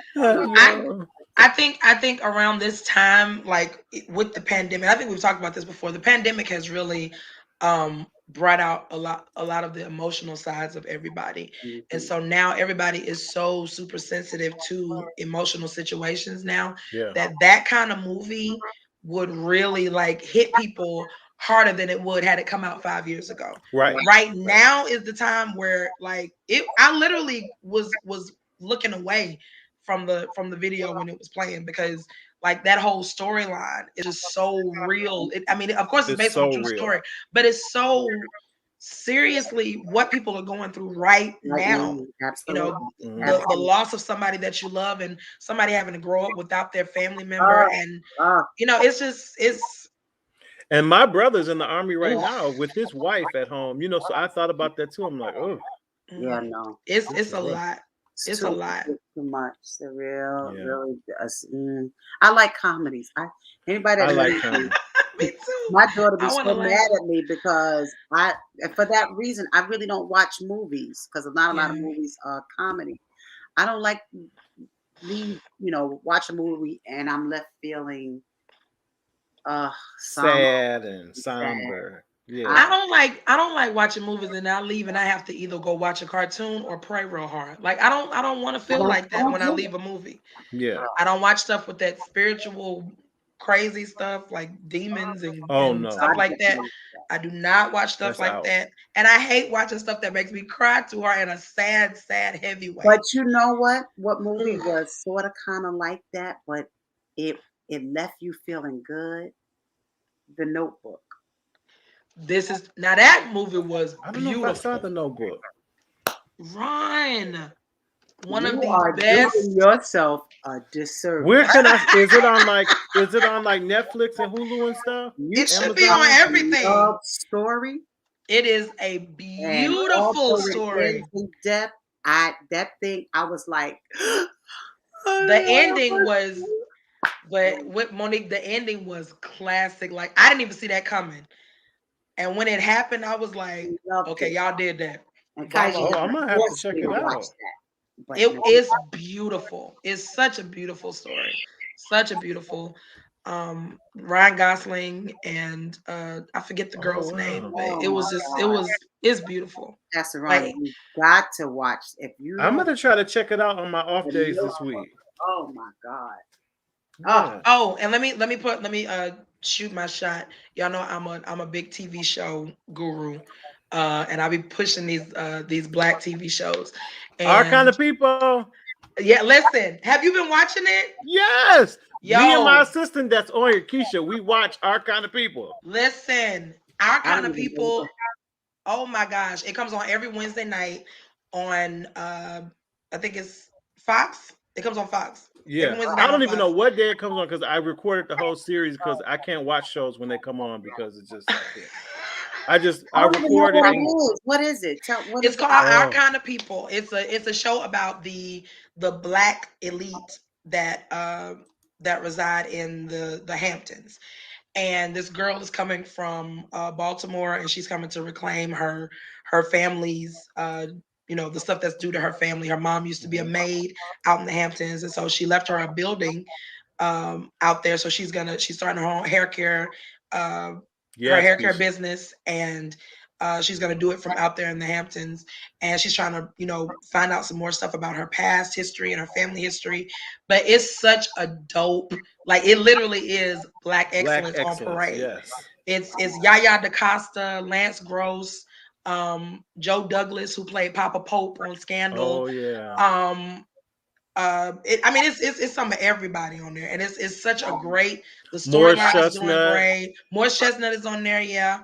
I think around this time, like with the pandemic, I think we've talked about this before. The pandemic has really brought out a lot of the emotional sides of everybody. And so now everybody is so super sensitive to emotional situations now that kind of movie would really like hit people harder than it would had it come out 5 years ago. Right now is the time where like I literally was looking away from the video when it was playing because like that whole storyline is just so real. I mean, of course, it's based on a true story, but it's so seriously what people are going through right now. Absolutely. You know, the loss of somebody that you love and somebody having to grow up without their family member, and you know, it's. And my brother's in the army right now with his wife at home. You know, so I thought about that too. I'm like, oh, yeah, no, it's a lot. It's a lot. Too much. The real, really. I like comedies. Anybody that like comedy. Me too. My daughter be so mad at me because for that reason, I really don't watch movies because not a lot of movies are comedy. I don't like watch a movie and I'm left feeling sad and somber. Yeah. I don't like watching movies and I leave and I have to either go watch a cartoon or pray real hard. Like I don't want to feel like that when I leave a movie. Yeah. I don't watch stuff with that spiritual crazy stuff like demons and stuff like that. I do not watch stuff like that. And I hate watching stuff that makes me cry too hard in a sad, heavy way. But you know what? What movie was sort of kind of like that, but it left you feeling good? The Notebook. Now that movie was beautiful. I don't know if I saw The Notebook. Run. One of You the are best. doing yourself a disservice. Where can is it on like Netflix and Hulu and stuff? It should be on everything. Story. It is a beautiful story. Depth. That thing I was like the ending was, but with Monique, the ending was classic. Like I didn't even see that coming. And when it happened, I was like, okay, y'all did that. I'm gonna have to check it out. It is beautiful. It's such a beautiful story. Such a beautiful Ryan Gosling and I forget the girl's name, but it's beautiful. That's right. You got to watch. I'm gonna try to check it out on my off days this week. Oh my God. And let me shoot my shot. Y'all know I'm a big TV show guru. And I'll be pushing these black TV shows. And Our Kind of People. Yeah, listen. Have you been watching it? Yes. Me and my assistant that's on here, Keisha, we watch Our Kind of People. Listen, Our I Kind don't of even know. People. Oh my gosh, it comes on every Wednesday night on I think it's Fox. It comes on Fox every Yeah, Wednesday I night on don't even know Fox. what day it comes on because I recorded the whole series because I can't watch shows when they come on because it's just I can't. I I don't even know record it what it and is. What is it? What It's is it called about? Our oh Kind of People. It's a show about the black elite that reside in the Hamptons. And this girl is coming from Baltimore, and she's coming to reclaim her family's the stuff that's due to her family. Her mom used to be a maid out in the Hamptons, and so she left her a building out there. So she's starting her own uh, yes, Keisha. business, and she's gonna do it from out there in the Hamptons. And she's trying to find out some more stuff about her past history and her family history. But it's such a dope, like it literally is Black Black excellence on excellence, parade. yes. It's Yaya DaCosta, Lance Gross, Joe Douglas, who played Papa Pope on Scandal. Oh yeah. It's some of everybody on there, and it's such a great. The Morris storyline is doing Chestnut. great. Morris Chestnut is on there, yeah.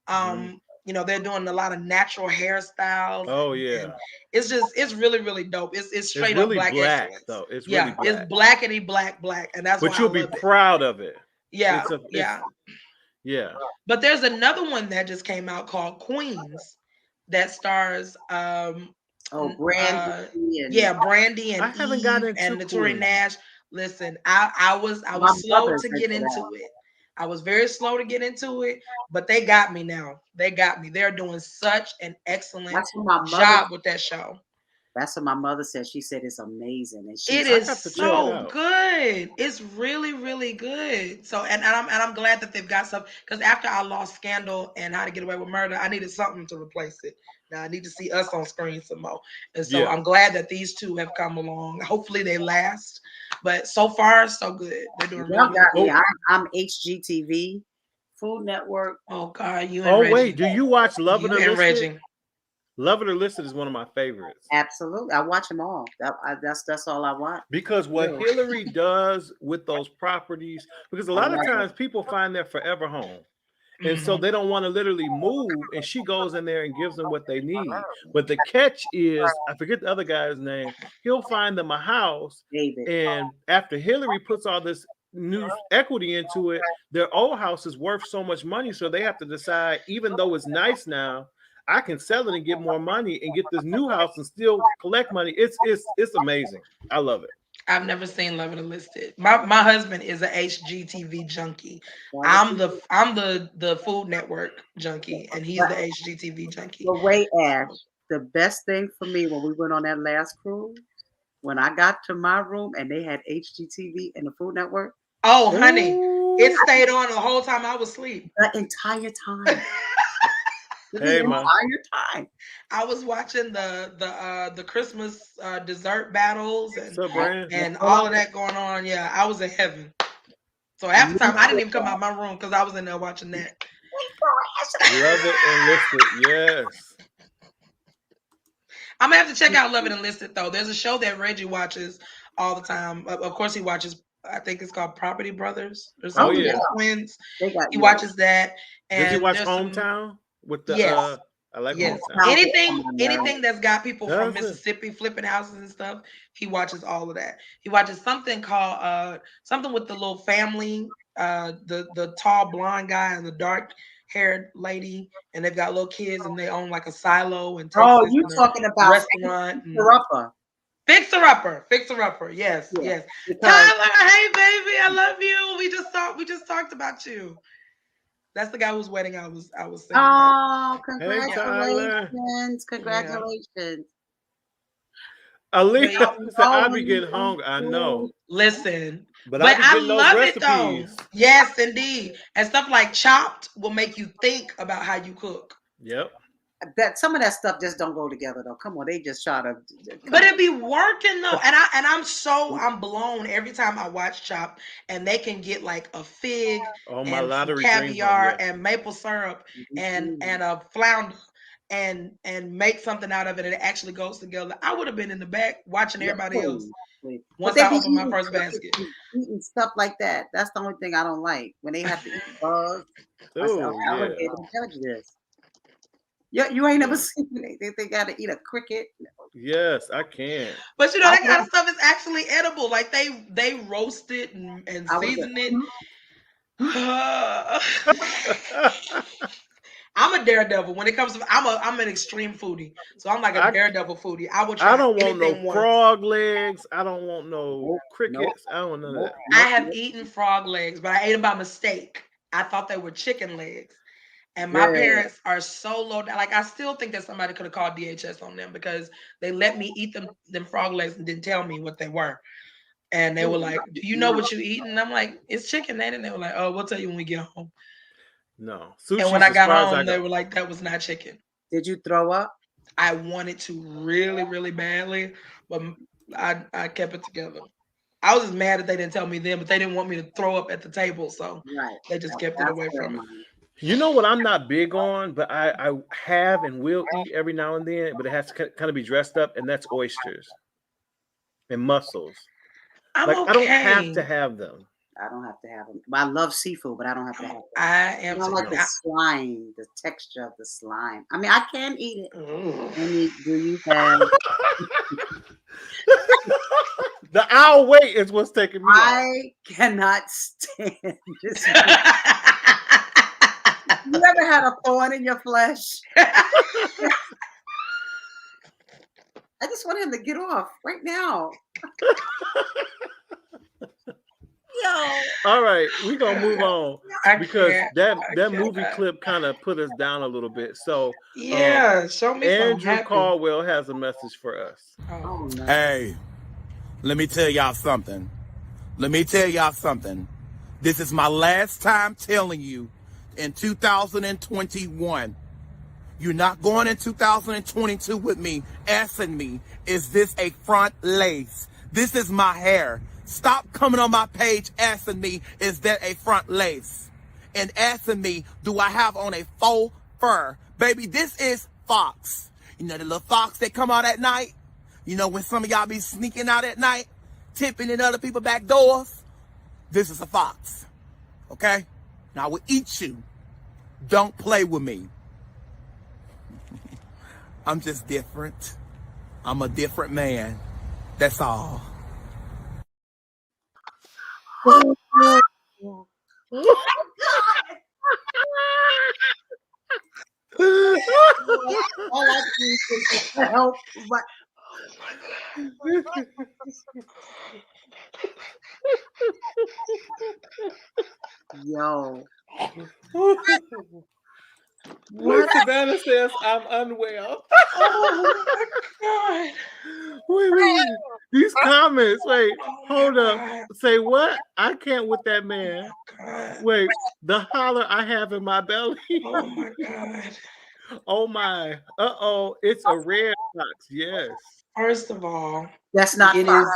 Mhm. They're doing a lot of natural hairstyles. Oh and yeah. it's really really dope. It's It's straight up really Black black excellence. though. It's really Yeah, it's black. blackity black, and that's why But I you'll be love it. proud of it. Yeah, It's yeah. yeah. But there's another one that just came out called Queens that stars Oh, Brandy and Brandy I and haven't Eve gotten into and Notori Queen. Nash. Listen, I was my slow mother's to into get that. into it. I was very slow to get into it, but they got me now. They got me. They're doing such an excellent That's what my mother. job with that show. That's what my mother said. She said it's amazing, and It she's I is have to check it so out. good. It's really, really good. So, and I'm glad that they've got some, because after I lost Scandal and How to Get Away with Murder, I needed something to replace it. Now I need to see us on screen some more. And so Yeah. I'm glad that these two have come along. Hopefully they last. But so far, so good. They're doing y'all really, got really me. good. I'm HGTV, Food Network. Oh God, you and Oh Reggie. wait, do you watch Love It You or and Listed? Reggie. Love It or Listed is one of my favorites. Absolutely, I watch them all. That's all I watch. Because what Yeah. Hillary does with those properties, because a lot of times people find their forever home. And so Mhm. they don't want to literally move, and she goes in there and gives them what they need. But the catch is, I forget the other guy's name. He'll find them a house, David. and after Hillary puts all this new equity into it, their old house is worth so much money, so they have to decide, even though it's nice now, I can sell it and get more money and get this new house and still collect money. It's amazing. I love it. I've never seen Love It Enlisted. My husband is a HGTV junkie. That was I'm the Food Network junkie, and he's But, the HGTV junkie. but wait, Ash. The best thing for me when we went on that last cruise, when I got to my room and they had HGTV and the Food Network. Oh, honey, it Ooh. stayed on the whole time I was asleep. The entire time. Hey, The man. entire time. I was watching the Christmas dessert battles What's up, Brand? and all of that going on. Yeah, I was in heaven. So half the time I didn't even come out of my room because I was in there watching that. Love It Enlisted. Yes. I'm gonna have to check out Love It Enlisted though. There's a show that Reggie watches all the time. Of course, he watches. I think it's called Property Brothers or something. yeah. Twins. They got He watches that. Does he And watch there's some- Hometown with the Yes. I like Yes. Hometown. Anything that's got people from Does it? Mississippi flipping houses and stuff, he watches all of that. He watches something called something with the little family, the tall blonde guy and the dark haired lady, and they've got little kids and they own like a silo in Texas. Oh, you and a talking about restaurant? Fixer Upper. Fixer Upper. Yes, Yeah, yes. because- Tyler, hey baby, I love you. We just talked about you. That's the guy whose wedding I was singing at. Oh, Hey, Tyler. congratulations. Aaliyah But- said, I be getting hungry. I know. Listen, But but I be I getting those love it though. recipes. Yes, indeed. And stuff like Chopped will make you think about how you cook. Yep. That some of that stuff just don't go together though. Come on, they just try to. But it be working though. And I'm blown every time I watch Chopped, and they can get like a fig Oh, my and some lottery dreams. caviar and maple syrup and a flounder. and make something out of it and it actually goes together, I would have been in the back watching everybody else once I opened my first basket. Eating stuff like that. That's the only thing I don't like. When they have to eat bugs. I said, okay, I wouldn't be able to judge this. You ain't never seen they got to eat a cricket. Yes, I can. But you know, that kind of stuff is actually edible. Like they roast it and season it. I'm a daredevil when it comes to. I'm an extreme foodie, so I'm like a daredevil foodie. I will try. I don't want no once. frog legs. I don't want no crickets. I don't want none of that. I have eaten frog legs, but I ate them by mistake. I thought they were chicken legs, and my parents are so low down. Like I still think that somebody could have called DHS on them because they let me eat them frog legs and didn't tell me what they were. And they were like, "Do you know what you eat?" And I'm like, "It's chicken." And they were like, "Oh, we'll tell you when we get home." No. And when I got home, they were like, "That was not chicken." Did you throw up? I wanted to really, really badly, but I kept it together. I was just mad that they didn't tell me then, but they didn't want me to throw up at the table, so they just kept it away from me. You know what I'm not big on, but I have and will eat every now and then, but it has to kind of be dressed up, and that's oysters and mussels. I don't have to have them. I don't have to have them. I love seafood, but I don't have to have them. I don't like the slime, the texture of the slime. I mean, I can eat it. Do you have? The hour wait is what's taking me. I cannot stand this. You ever had a thorn in your flesh? I just want him to get off right now. Yo. All right, we're gonna move on because that movie clip kind of put us down a little bit. So show me. Andrew Caldwell has a message for us. Oh, no. Hey, let me tell y'all something. This is my last time telling you in 2021. You're not going in 2022 with me asking me, is this a front lace? This is my hair. Stop coming on my page asking me, is that a front lace? And asking me, do I have on a faux fur? Baby, this is fox. You know the little fox that come out at night? You know when some of y'all be sneaking out at night, tipping in other people's back doors? This is a fox, okay? Now I will eat you. Don't play with me. I'm just different. I'm a different man. That's all. Oh my God. All I do is help. Yo. What Savannah says, I'm unwell. Oh my God. Wait. These comments. Wait, hold up. Say what? I can't with that man. Wait, the holler I have in my belly. Oh my God. Oh my. Uh-oh. It's a red fox. Yes. First of all, that's not fox.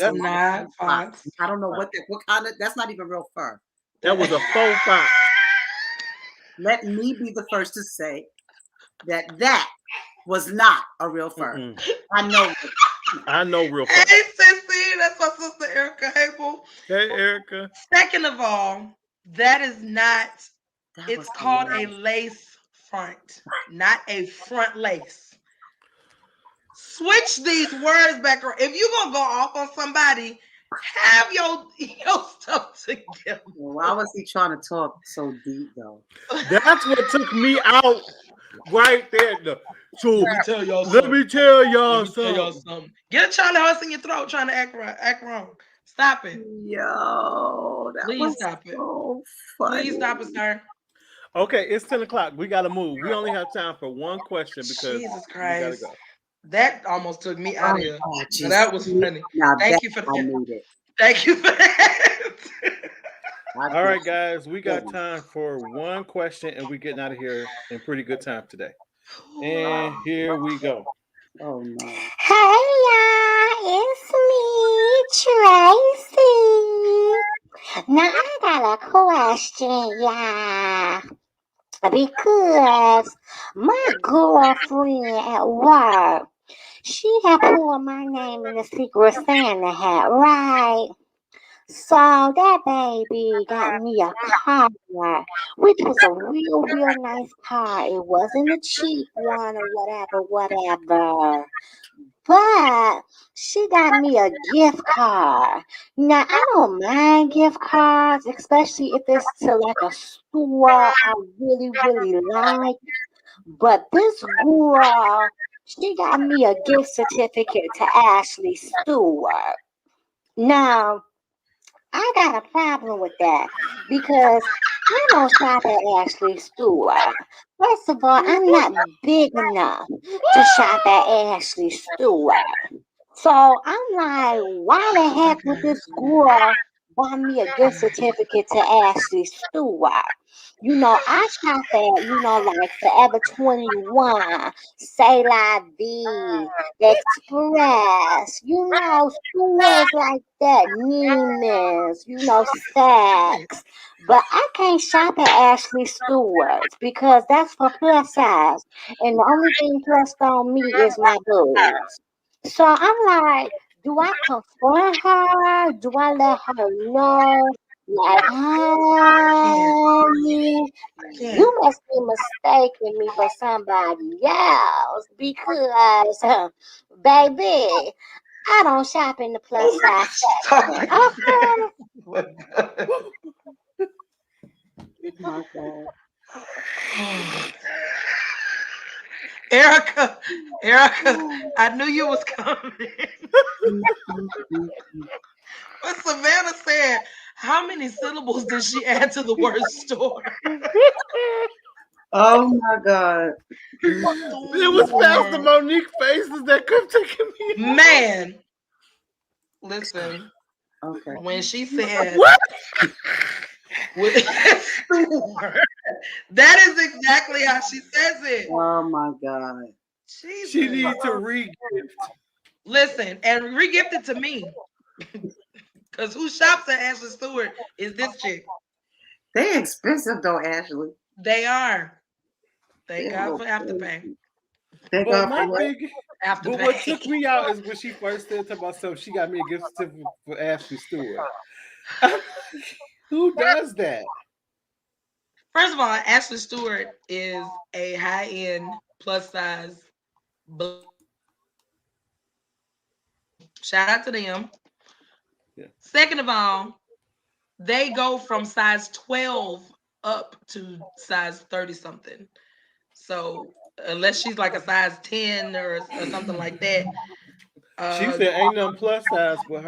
It's not fox. I don't know what kind of. That's not even real fur. That was a faux fox. Let me be the first to say that was not a real fur. I know real fur. Hey, Sissy, that's my sister Erica Hable. Hey, Erica. Second of all, that is not. It's called a lace front, not a front lace. Switch these words back around. If you're gonna go off on somebody, have your stuff together. Why was he trying to talk so deep though? That's what took me out right there. So let me tell y'all something. Get a Charlie horse in your throat trying to act wrong. Stop it. Yo, please stop it. So funny. Please stop it, sir. Okay, it's 10 o'clock. We gotta move. We only have time for one question because Jesus Christ. We gotta go. That almost took me out of here. Now, that was funny. Now, Thank you for that. Thank you for that. All right, guys, we got time for one question, and we're getting out of here in pretty good time today. And here we go. Oh no! Hey y'all, it's me, Tracy. Now I got a question, y'all. because my girlfriend at work, she had put my name in the Secret Santa hat, right? So that baby got me a car, which was a real nice car. It wasn't a cheap one or whatever. But she got me a gift card. Now I don't mind gift cards, especially if it's to like a store I really like. But this girl, she got me a gift certificate to Ashley Stewart. Now I got a problem with that because I don't shop at Ashley Stewart. First of all, I'm not big enough to shop at Ashley Stewart. So I'm like, why the heck would this girl buy me a gift certificate to Ashley Stewart? I shop at, like Forever 21, Say La Vie, Express, stores like that, Neiman's, Saks. But I can't shop at Ashley Stewart's because that's for plus size. And the only thing plus on me is my boobs. So I'm like, do I confront her? Do I let her know? Like, honey, you must be mistaking me for somebody else because, baby, I don't shop in the plus size section. Okay. Erica, I knew you was coming. But Savannah said, how many syllables did she add to the word store? Oh my God. It was past the Monique faces that kept taking me. Man, listen. Okay. When she said, what? With store, that is exactly how she says it. Oh my God. Jesus. She needs to re-gift. Listen, and re-gift it to me. Because who shops at Ashley Stewart is this chick. They expensive though, Ashley. They are. Thank God for Afterpay. Thank But God my for thing, Afterpay. but what took me out is when she first said to myself, she got me a gift certificate for Ashley Stewart. Who does that? First of all, Ashley Stewart is a high-end plus size. Shout out to them. Yeah. Second of all, they go from size 12 up to size 30 something. So unless she's like a size 10 or something like that. She said ain't nothing plus size but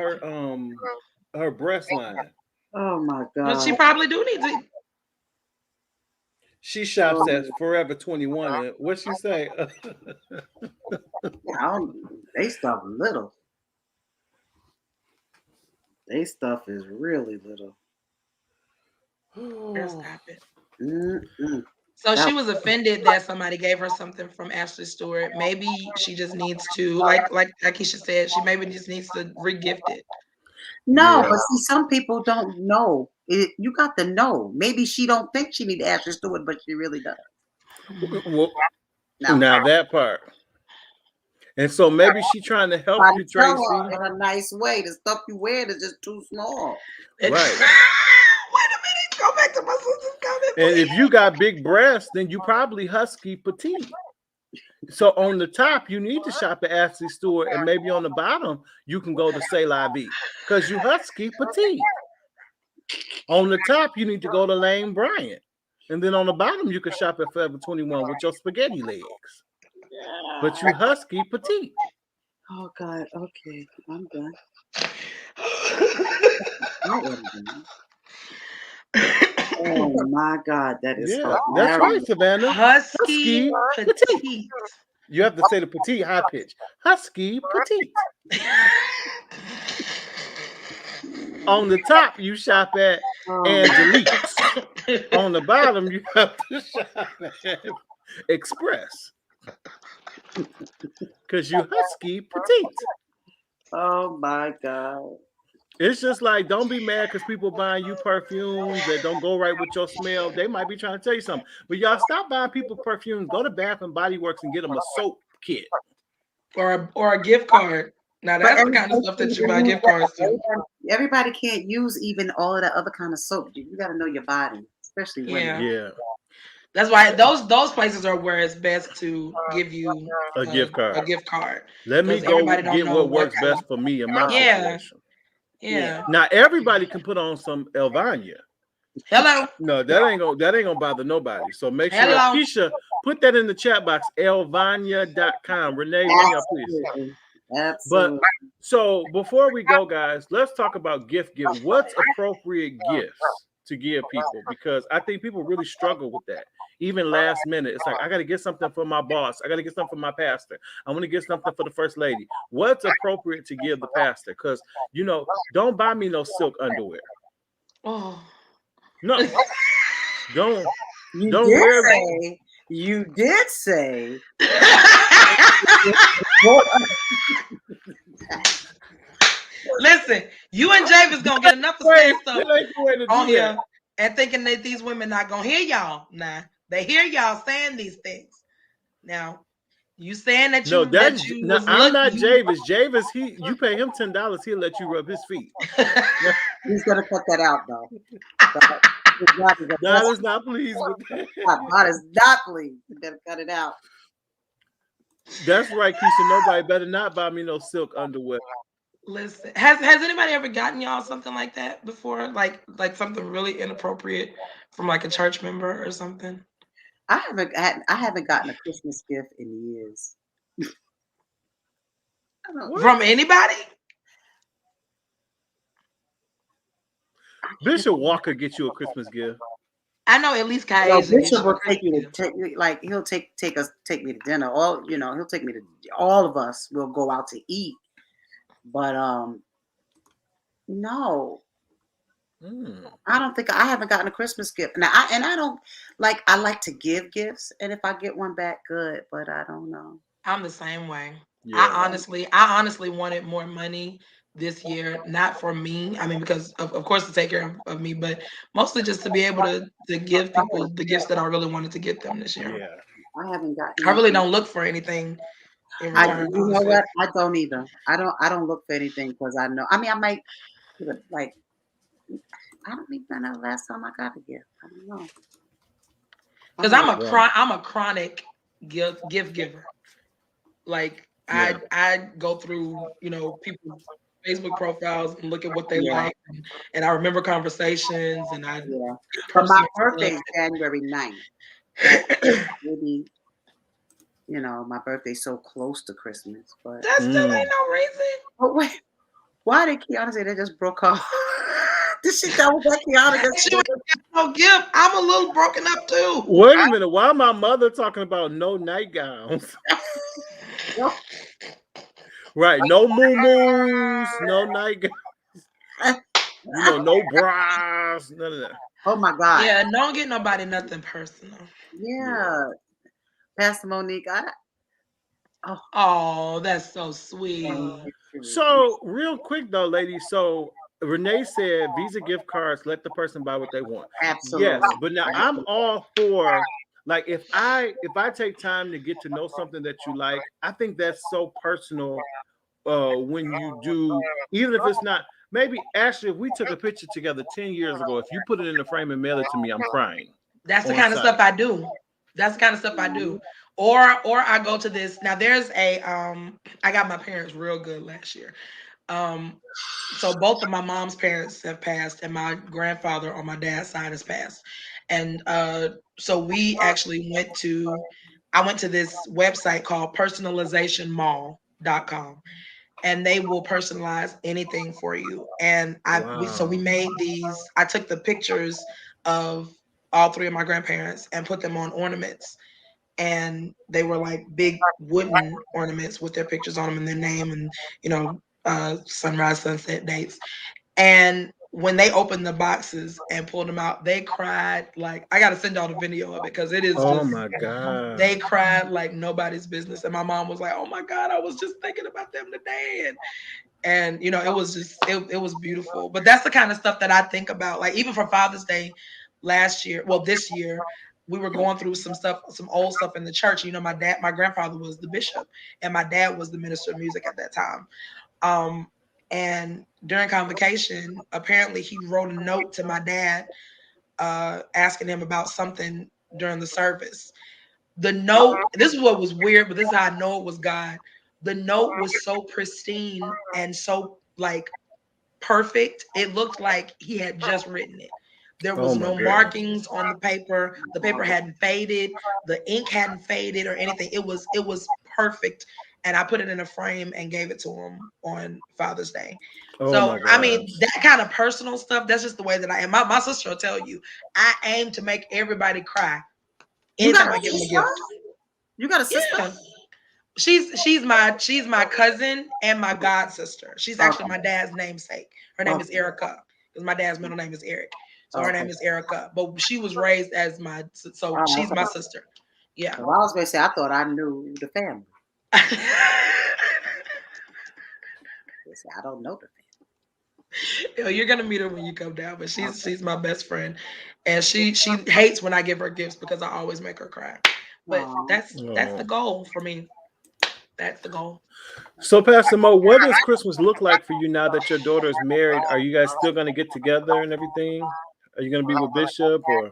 her breast line. Oh my God. But she probably do need to. She shops at Forever 21. And what she say? They stuff little. They stuff is really little. Stop it. So she was offended that somebody gave her something from Ashley Stewart. Maybe she just needs to, like Keisha said, she maybe just needs to re-gift it. No, but see, some people don't know. You got to know. Maybe she don't think she need to Ashley Stewart, but she really does. Well, now that part. And so maybe she trying to help you, Tracy. In a nice way. The stuff you wear is just too small. Right. Wait a minute. Go back to my sister's comment. And if you got big breasts, then you probably husky petite. So on the top, you need to shop at Ashley Stewart, and maybe on the bottom, you can go to Say La Vie because you husky petite. On the top, you need to go to Lane Bryant, and then on the bottom, you can shop at Forever 21 with your spaghetti legs. But you husky petite. Oh God. Okay, I'm done. Oh my God, that is that's right, Savannah. Husky petite. You have to say the petite high pitch. Husky petite. On the top, you shop at Angelique's. On the bottom, you have to shop at Express. Because you husky petite. Oh my God. It's just like, don't be mad because people buying you perfumes that don't go right with your smell. They might be trying to tell you something. But y'all stop buying people perfumes. Go to Bath and Body Works and get them a soap kit. Or a gift card. Now that's the kind of stuff that you buy gift cards to. Everybody can't use even all of that other kind of soap. You got to know your body, especially women. Yeah. That's why those places are where it's best to give you a gift card. A gift card. Let me go get what works best for me in my situation. Yeah. Now everybody can put on some Elvania. Hello. No, that ain't gonna bother nobody. So make sure Keisha put that in the chat box. Elvania.com. Renee, ring up, please. Absolutely. But so before we go, guys, let's talk about gift giving. What's appropriate gifts to give people? Because I think people really struggle with that. Even last minute, it's like, I got to get something for my boss. I got to get something for my pastor. I'm going to get something for the first lady. What's appropriate to give the pastor? Because, you know, don't buy me no silk underwear. Oh. No. Don't wear that. You did say. Listen, you and Javis gonna get enough of saying stuff on here and thinking that these women not gonna hear y'all. Nah, they hear y'all saying these things. Now, you saying that you I'm not Javis. Javis, you pay him $10, he'll let you rub his feet. He's gonna cut that out though. God is not pleased with that. God is not pleased. You better cut it out. That's right, Keisha. Nobody better not buy me no silk underwear. Listen, has anybody ever gotten y'all something like that before? Like something really inappropriate from like a church member or something? I haven't gotten a Christmas gift in years. From anybody? Bishop Walker get you a Christmas gift. I know at least Bishop will take me he'll take me to dinner. He'll take me to, all of us will go out to eat. But no. I don't think I haven't gotten a Christmas gift. Now I don't like, I like to give gifts, and if I get one back, good, but I don't know. I'm the same way. Yeah. I honestly wanted more money this year, not for me. I mean, because of course to take care of me, but mostly just to be able to give people the gifts that I really wanted to get them this year. Yeah. I haven't gotten. I really don't look for anything in return. You know what? I don't either. I don't look for anything because I know. I mean, I might like. I don't even know the last time I got a gift. I don't know. Because I'm a chronic gift giver. Like I go through people's Facebook profiles and look at what they like, and I remember conversations, and But my birthday is January 9th. Maybe my birthday's so close to Christmas, but that still ain't no reason. But wait, why did Kiana say they just broke off? Did she tell that Kiana? She ain't got no gift. I'm a little broken up too. Wait a minute. Why my mother talking about no nightgowns? Right, no moo-moos, no nightgowns, no bras, none of that. Oh my God. Yeah, don't get nobody nothing personal. Yeah. Pastor Monique, Oh, that's so sweet. So real quick though, ladies. So Renee said Visa gift cards, let the person buy what they want. Absolutely. Yes, but now I'm all for, like, if I take time to get to know something that you like, I think that's so personal. When you do, even if it's not, maybe Ashley, if we took a picture together 10 years ago, if you put it in the frame and mail it to me, I'm crying. That's the kind of stuff I do. That's the kind of stuff I do. Or I go to this. Now there's I got my parents real good last year. So both of my mom's parents have passed, and my grandfather on my dad's side has passed. And so we actually I went to this website called personalizationmall.com, and they will personalize anything for you. And we made these. I took the pictures of all three of my grandparents and put them on ornaments. And they were like big wooden ornaments with their pictures on them and their name and, sunrise, sunset dates. And when they opened the boxes and pulled them out, they cried like, I got to send y'all the video of it because it is my God. They cried like nobody's business. And my mom was like, oh my God, I was just thinking about them today. And it was just it was beautiful. But that's the kind of stuff that I think about. Like even for Father's Day this year, we were going through some old stuff in the church. My grandfather was the bishop, and my dad was the minister of music at that time. And during convocation, apparently he wrote a note to my dad, asking him about something during the service. The note, this is what was weird, but this is how I know it was God. The note was so pristine and so like perfect. It looked like he had just written it. There was no markings on the paper. The paper hadn't faded. The ink hadn't faded or anything. It was perfect. And I put it in a frame and gave it to him on Father's Day. So, I mean, that kind of personal stuff, that's just the way that I am. My sister will tell you, I aim to make everybody cry anytime I give them a gift. You got a sister? Yeah. She's my cousin and my god sister. She's actually my dad's namesake. Her name is Erica, because my dad's middle name is Eric. So her name is Erica. But she was raised as she's my sister. Yeah. Well, I was going to say, I thought I knew the family. I don't know the family. You're gonna meet her when you come down, but she's my best friend, and she hates when I give her gifts because I always make her cry. But that's the goal for me. That's the goal. So, Pastor Mo, what does Christmas look like for you now that your daughter is married? Are you guys still going to get together and everything? Are you going to be with Bishop or?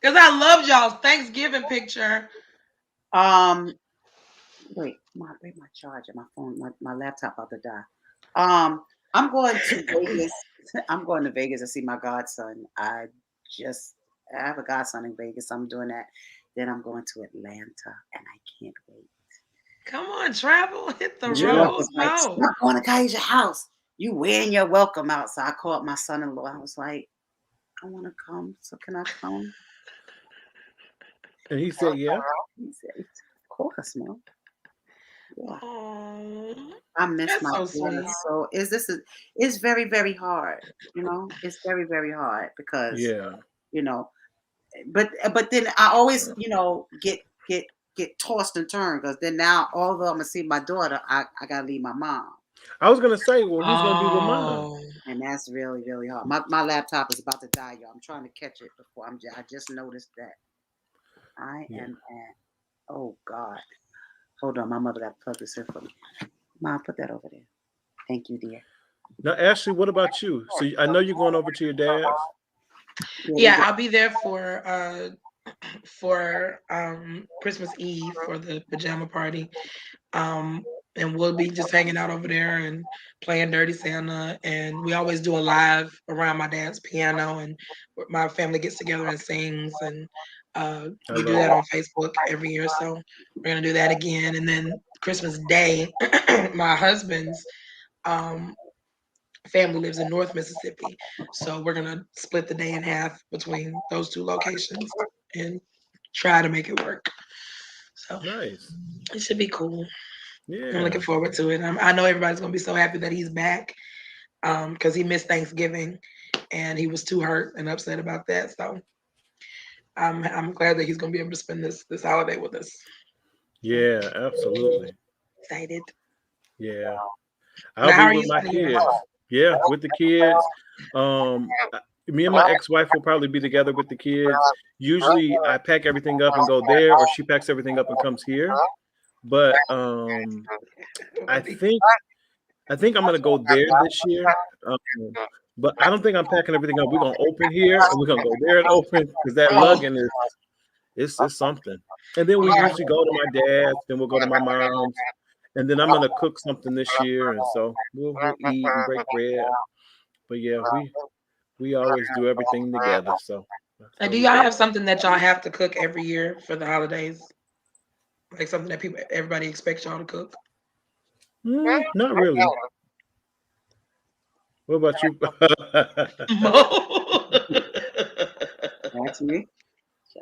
Because I loved y'all's Thanksgiving picture. Wait, my charger, my phone, my laptop about to die. I'm going to Vegas. I'm going to Vegas to see my godson. I have a godson in Vegas. I'm doing that. Then I'm going to Atlanta, and I can't wait. Come on, travel, hit the road. I'm going to Kai's house. You wearing your welcome out. So I called my son-in-law. I was like, I want to come. So can I come? And he said, yeah. He said, of course, Mom. Yeah. I miss my daughter. So it's very, very hard. It's very, very hard because but then I always get tossed and turned because then now although I'm gonna see my daughter, I gotta leave my mom. I was gonna say, well, who's gonna be with mom? And that's really, really hard. My laptop is about to die, y'all. I'm trying to catch it before I just noticed that I am at. Oh God. Hold on, my mother got to plug this in for me. Mom, put that over there. Thank you, dear. Now, Ashley, what about you? So I know you're going over to your dad's. Yeah, I'll be there for Christmas Eve for the pajama party. And we'll be just hanging out over there and playing Dirty Santa. And we always do a live around my dad's piano, and my family gets together and sings. And we do that on Facebook every year. So we're going to do that again. And then Christmas Day, my husband's family lives in North Mississippi. So we're going to split the day in half between those two locations and try to make it work. So nice. It should be cool. Yeah. I'm looking forward to it. I know everybody's going to be so happy that he's back because he missed Thanksgiving and he was too hurt and upset about that. So I'm glad that he's going to be able to spend this holiday with us. Yeah, absolutely. Excited. Yeah. I'll be with my kids. Yeah, with the kids. Me and my ex-wife will probably be together with the kids. Usually I pack everything up and go there, or she packs everything up and comes here. But I think I'm gonna go there this year. But I don't think I'm packing everything up. We're gonna open here and we're gonna go there and open because that lugging is something. And then we usually go to my dad's, then we'll go to my mom's, and then I'm gonna cook something this year, and so we'll eat and break bread. But yeah, we always do everything together. So do y'all have something that y'all have to cook every year for the holidays? Like something that everybody expects y'all to cook? Not really. What about you? That's me.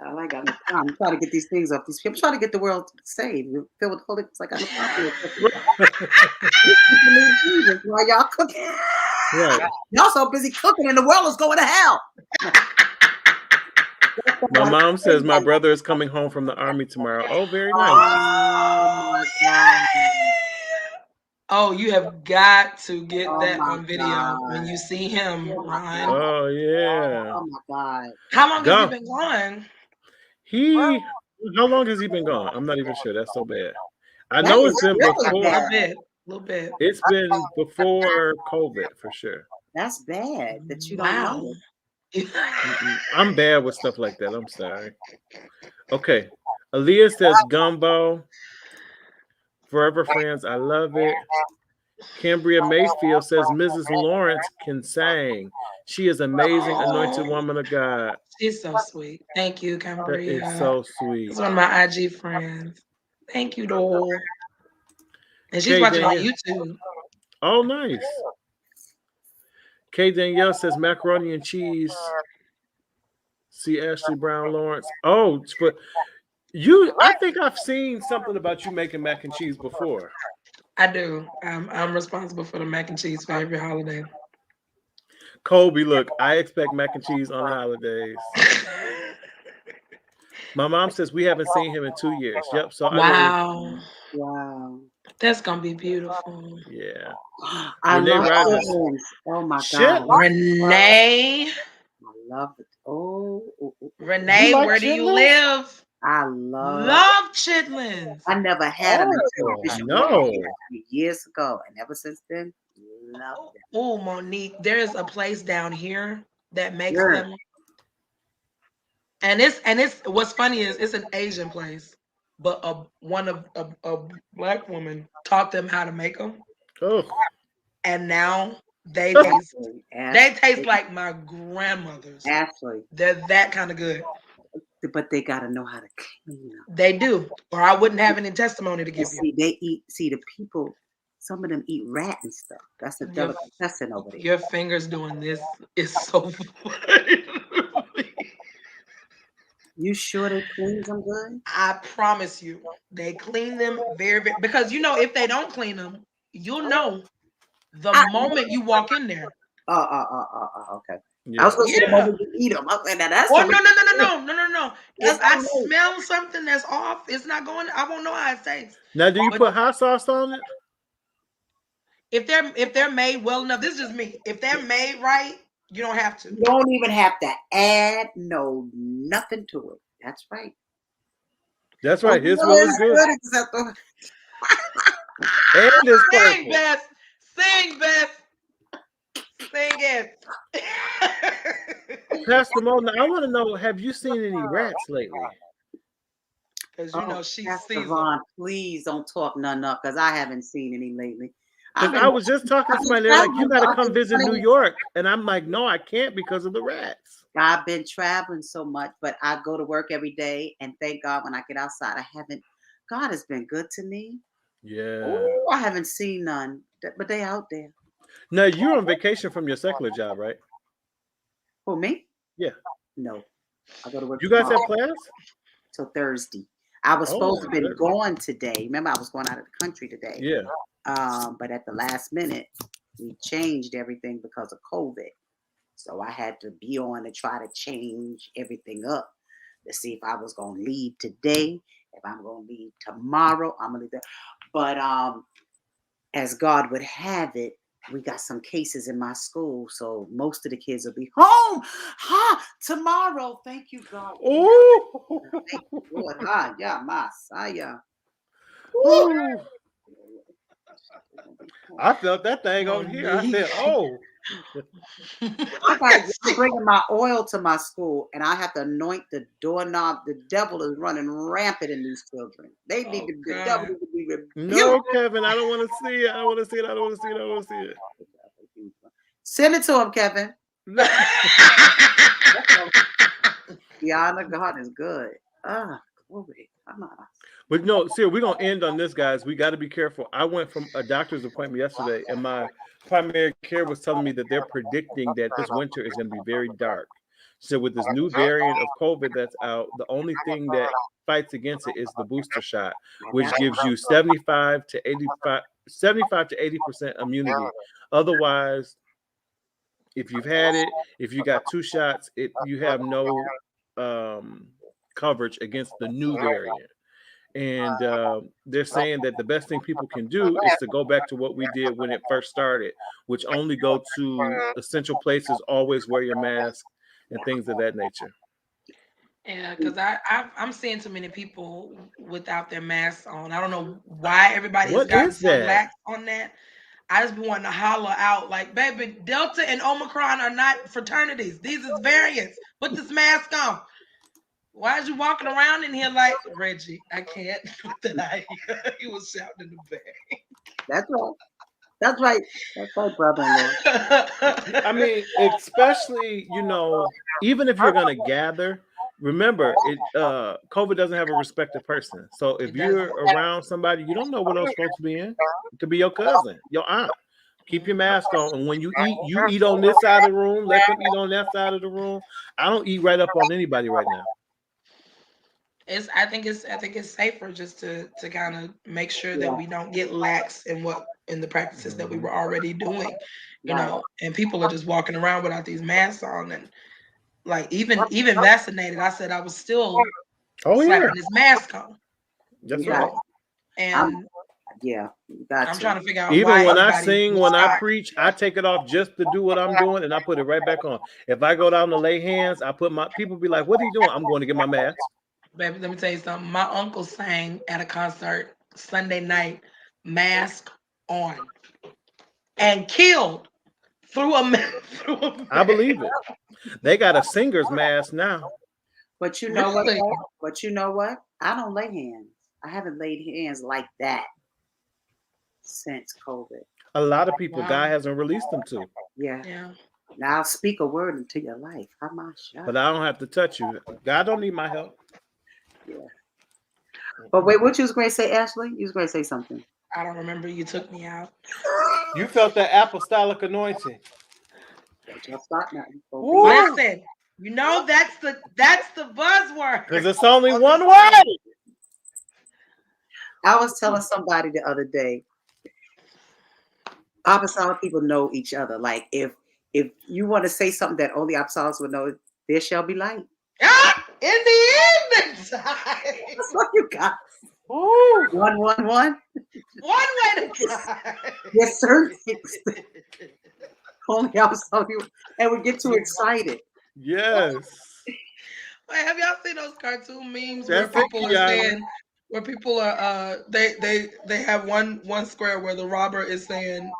I got no time. I'm trying to get these things off these people. I'm trying to get the world saved. We're filled with Holy Ghost. I got no problem. While y'all cooking. Right. Y'all so busy cooking and the world is going to hell. My mom says my brother is coming home from the army tomorrow. Oh, very nice. Oh my God. Oh, you have got to get Oh that my on video when you see him, Oh my Ron. God. Oh yeah. Oh my God. How long has he Gone. been gone? How long has he been gone? I'm not even sure. That's so bad. I That know is it's been really before. A bad. little bit. It's been before COVID for sure. That's bad that you don't Wow. know. I'm bad with stuff like that. I'm sorry. Okay. Aaliyah says gumbo. Forever friends, I love it. Cambria Mayfield says Mrs. Lawrence can sing. She is amazing, anointed woman of God. She's so sweet. Thank you, That Cambria. is so sweet. She's one of my IG friends. Thank you, doll. And she's Kay watching on Danielle. YouTube. Oh, nice. Kay Danielle says macaroni and cheese. See Ashley Brown Lawrence. Oh, but I think I've seen something about you making mac and cheese before. I do. I'm responsible for the mac and cheese for every holiday. Colby, look, I expect mac and cheese on the holidays. My mom says we haven't seen him in 2 years. Yep. So wow. Wow. That's gonna be beautiful. Yeah. I Renee love Rogers. chitlins. Oh my Chitlins? God. Renee. I love it. Oh. Renee, You like where do you chitlins? live? I Love chitlins. I never had them until Bishop no. years ago, and ever since then, love them. Oh, Monique, there's a place down here that makes Sure. them. And it's what's funny is it's an Asian place, but a black woman taught them how to make them, Oh. and now they taste like my grandmother's. Ashley. They're that kind of good. But they gotta know how to clean them. They do, or I wouldn't have any testimony to give you. See the people. Some of them eat rat and stuff. That's a delicatessen over there. Your fingers doing this is so funny. You sure they clean them good? I promise you, they clean them very, very, because if they don't clean them, you'll know the moment you walk in there. Okay. Yeah. I was going to say the moment you eat them. Okay, now that's. Oh no. If I smell something that's off, it's not going. I won't know how it tastes. Now, do you put hot sauce on it? If they're made well enough, this is just me. If they're made right, you don't have to. You don't even have to add nothing to it. That's right. That's right. His will is good. And it's Sing, purple. Beth. Sing, Beth. Sing it. Pastor Mona, I want to know, have you seen any rats lately? Because she sees Ron, please don't talk none up because I haven't seen any lately. Because I was just talking to somebody, they're like, you got to come visit New York. And I'm like, no, I can't because of the rats. I've been traveling so much, but I go to work every day. And thank God when I get outside, God has been good to me. Yeah. Ooh, I haven't seen none, but they out there. Now, you're on vacation from your secular job, right? For me? Yeah. No. I go to work. You guys have class? Till Thursday. I was supposed to have been going today. Remember, I was going out of the country today. Yeah. But at the last minute, we changed everything because of COVID. So I had to be on to try to change everything up to see if I was going to leave today. If I'm going to leave tomorrow, I'm going to leave there. But as God would have it, we got some cases in my school. So most of the kids will be home tomorrow. Thank you, God. Oh, thank you, Lord. Yeah, Messiah. I felt that thing over here. I said, oh. I'm bringing my oil to my school and I have to anoint the doorknob. The devil is running rampant in these children. They need to be, the devil needs to be rebuked. No, Kevin, I don't want to see it. I don't want to see it. I don't want to see it. I don't want to see it. Send it to him, Kevin. The honor of God is good. Glory. But no, see, we're going to end on this, guys. We got to be careful. I went from a doctor's appointment yesterday, and my primary care was telling me that they're predicting that this winter is going to be very dark. So with this new variant of COVID that's out, the only thing that fights against it is the booster shot, which gives you 75 to 80% immunity. Otherwise, if you've had it, if you got 2 shots, you have no coverage against the new variant. And they're saying that the best thing people can do is to go back to what we did when it first started, which only go to essential places, always wear your mask, and things of that nature. Yeah, because I'm seeing too many people without their masks on. I don't know why everybody has What gotten is so that? lax on that. I just be wanting to holler out like, baby, Delta and Omicron are not fraternities. These is variants. Put this mask on. Why is you walking around in here like Reggie? I can't put that out here. He was shouting in the back. That's right. That's right. That's right, brother-in-law. I mean, especially, even if you're gonna gather, remember COVID doesn't have a respected person. So if you're around somebody, you don't know what those folks be in. It could be your cousin, your aunt. Keep your mask on, and when you eat on this side of the room. Let them eat on that side of the room. I don't eat right up on anybody right now. I think it's safer just to kind of make sure that we don't get lax in the practices that we were already doing, and people are just walking around without these masks on, and like even vaccinated, I said I was still slapping this mask on. That's right. And I'm trying to figure out even why when I everybody sing, was when I shocked. preach, I take it off just to do what I'm doing, and I put it right back on. If I go down to lay hands, I put my people be like, "What are you doing?" I'm going to get my mask. Baby, let me tell you something. My uncle sang at a concert Sunday night, mask on, and killed through a mask. I believe it. They got a singer's mask now. But you know what? But you know what? I don't lay hands. I haven't laid hands like that since COVID. A lot of people, God hasn't released them to. Yeah. Now I'll speak a word into your life. How much? But I don't have to touch you. God don't need my help. Yeah. But wait, what you was going to say, Ashley? You was going to say something. I don't remember. You took me out. You felt that apostolic anointing. Listen, that's the buzzword. Because it's only one way. I was telling somebody the other day, apostolic people know each other. Like if you want to say something that only apostolics would know, there shall be light. In the evening time. That's what you got. Ooh. One. One way to die. Yes, certain things. Only apostolic people, and we get too excited. Yes. Wait, have y'all seen those cartoon memes where people are saying, where people are they have one square where the robber is saying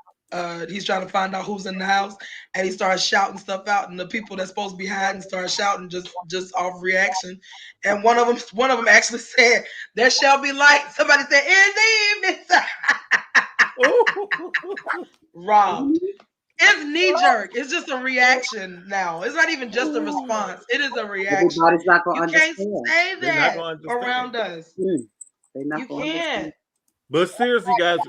he's trying to find out who's in the house, and he starts shouting stuff out, and the people that's supposed to be hiding start shouting just off reaction. And one of them actually said, "There shall be light." Somebody said, "In the evening." Rob. It's knee-jerk. It's just a reaction now. It's not even just a response. It is a reaction. Everybody's not going to understand. You can't say that around us. They're not you going to can't. But seriously, guys,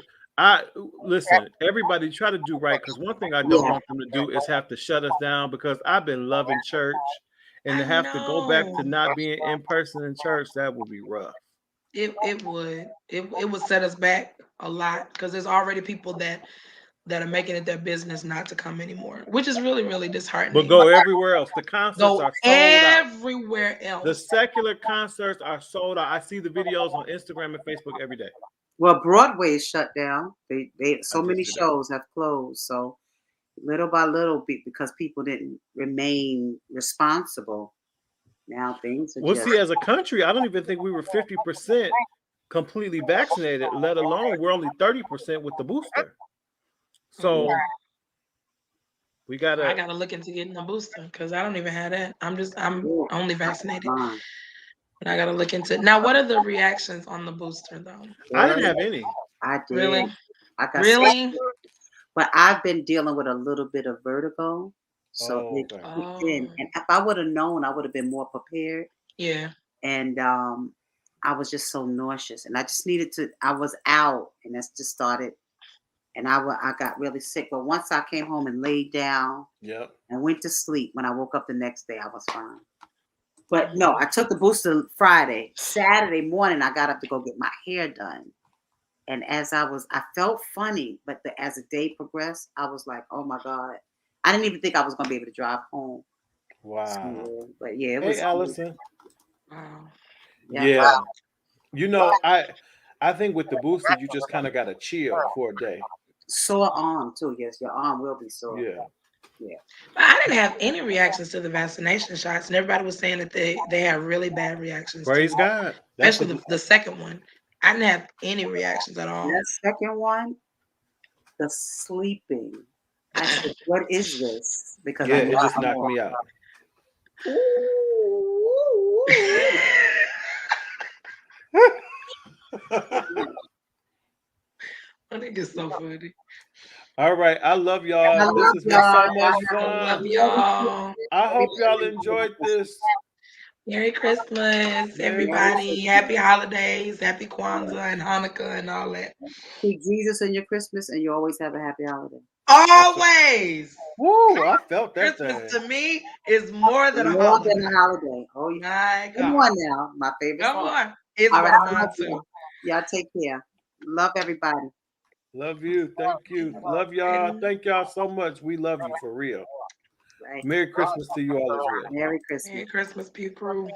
listen, everybody try to do right, because one thing I don't want them to do is have to shut us down, because I've been loving church, and to have to go back to not being in person in church, that would be rough. It would set us back a lot, because there's already people that are making it their business not to come anymore, which is really, really disheartening. But go everywhere else. The concerts are sold out. Everywhere else. The secular concerts are sold out. I see the videos on Instagram and Facebook every day. Well, Broadway is shut down. They so many shows have closed. So little by little, because people didn't remain responsible, now things are see, as a country, I don't even think we were 50% completely vaccinated, let alone we're only 30% with the booster. So I gotta look into getting a booster, because I don't even have that. I'm only vaccinated. But I gotta look into it. Now, what are the reactions on the booster though? I didn't have any. I did. Really? I got really? sick, but I've been dealing with a little bit of vertigo. So and if I would have known, I would have been more prepared. Yeah. And I was just so nauseous, and I just needed to. I was out, and that's just started. And I got really sick. But once I came home and laid down and went to sleep, when I woke up the next day, I was fine. But no, I took the booster Friday. Saturday morning, I got up to go get my hair done. And I felt funny. But as the day progressed, I was like, oh, my God. I didn't even think I was going to be able to drive home. Wow. So, but yeah, it Hey, was. Allison. Wow. Yeah. You know, I think with the booster, you just kind of got to chill for a day. Sore arm too. Yes, your arm will be sore. Yeah. Yeah. But I didn't have any reactions to the vaccination shots, and everybody was saying that they had really bad reactions. Praise to God. Especially the second one. I didn't have any reactions at all. That second one, the sleeping. I said, "What is this?" Because Yeah, I it know just I'm knocked off. me out. I think it's so funny. All right. I love y'all. I This love has been y'all. so much I fun. love y'all. I hope y'all enjoyed this. Merry Christmas, everybody. Happy holidays, happy Kwanzaa and Hanukkah and all that. Keep Jesus in your Christmas, and you always have a happy holiday. Always. Woo! I felt that Christmas thing. to me is more than a More holiday. than a holiday. Oh, yeah. My Come God. on now. My favorite Come song. on. It's All one right, of I mine love too. y'all. Y'all take care. Love everybody. Love you. Thank you. Love y'all. Thank y'all so much. We love you for real. Right. Merry Christmas to you all as well. Merry Christmas. Merry Christmas, Pew Crew.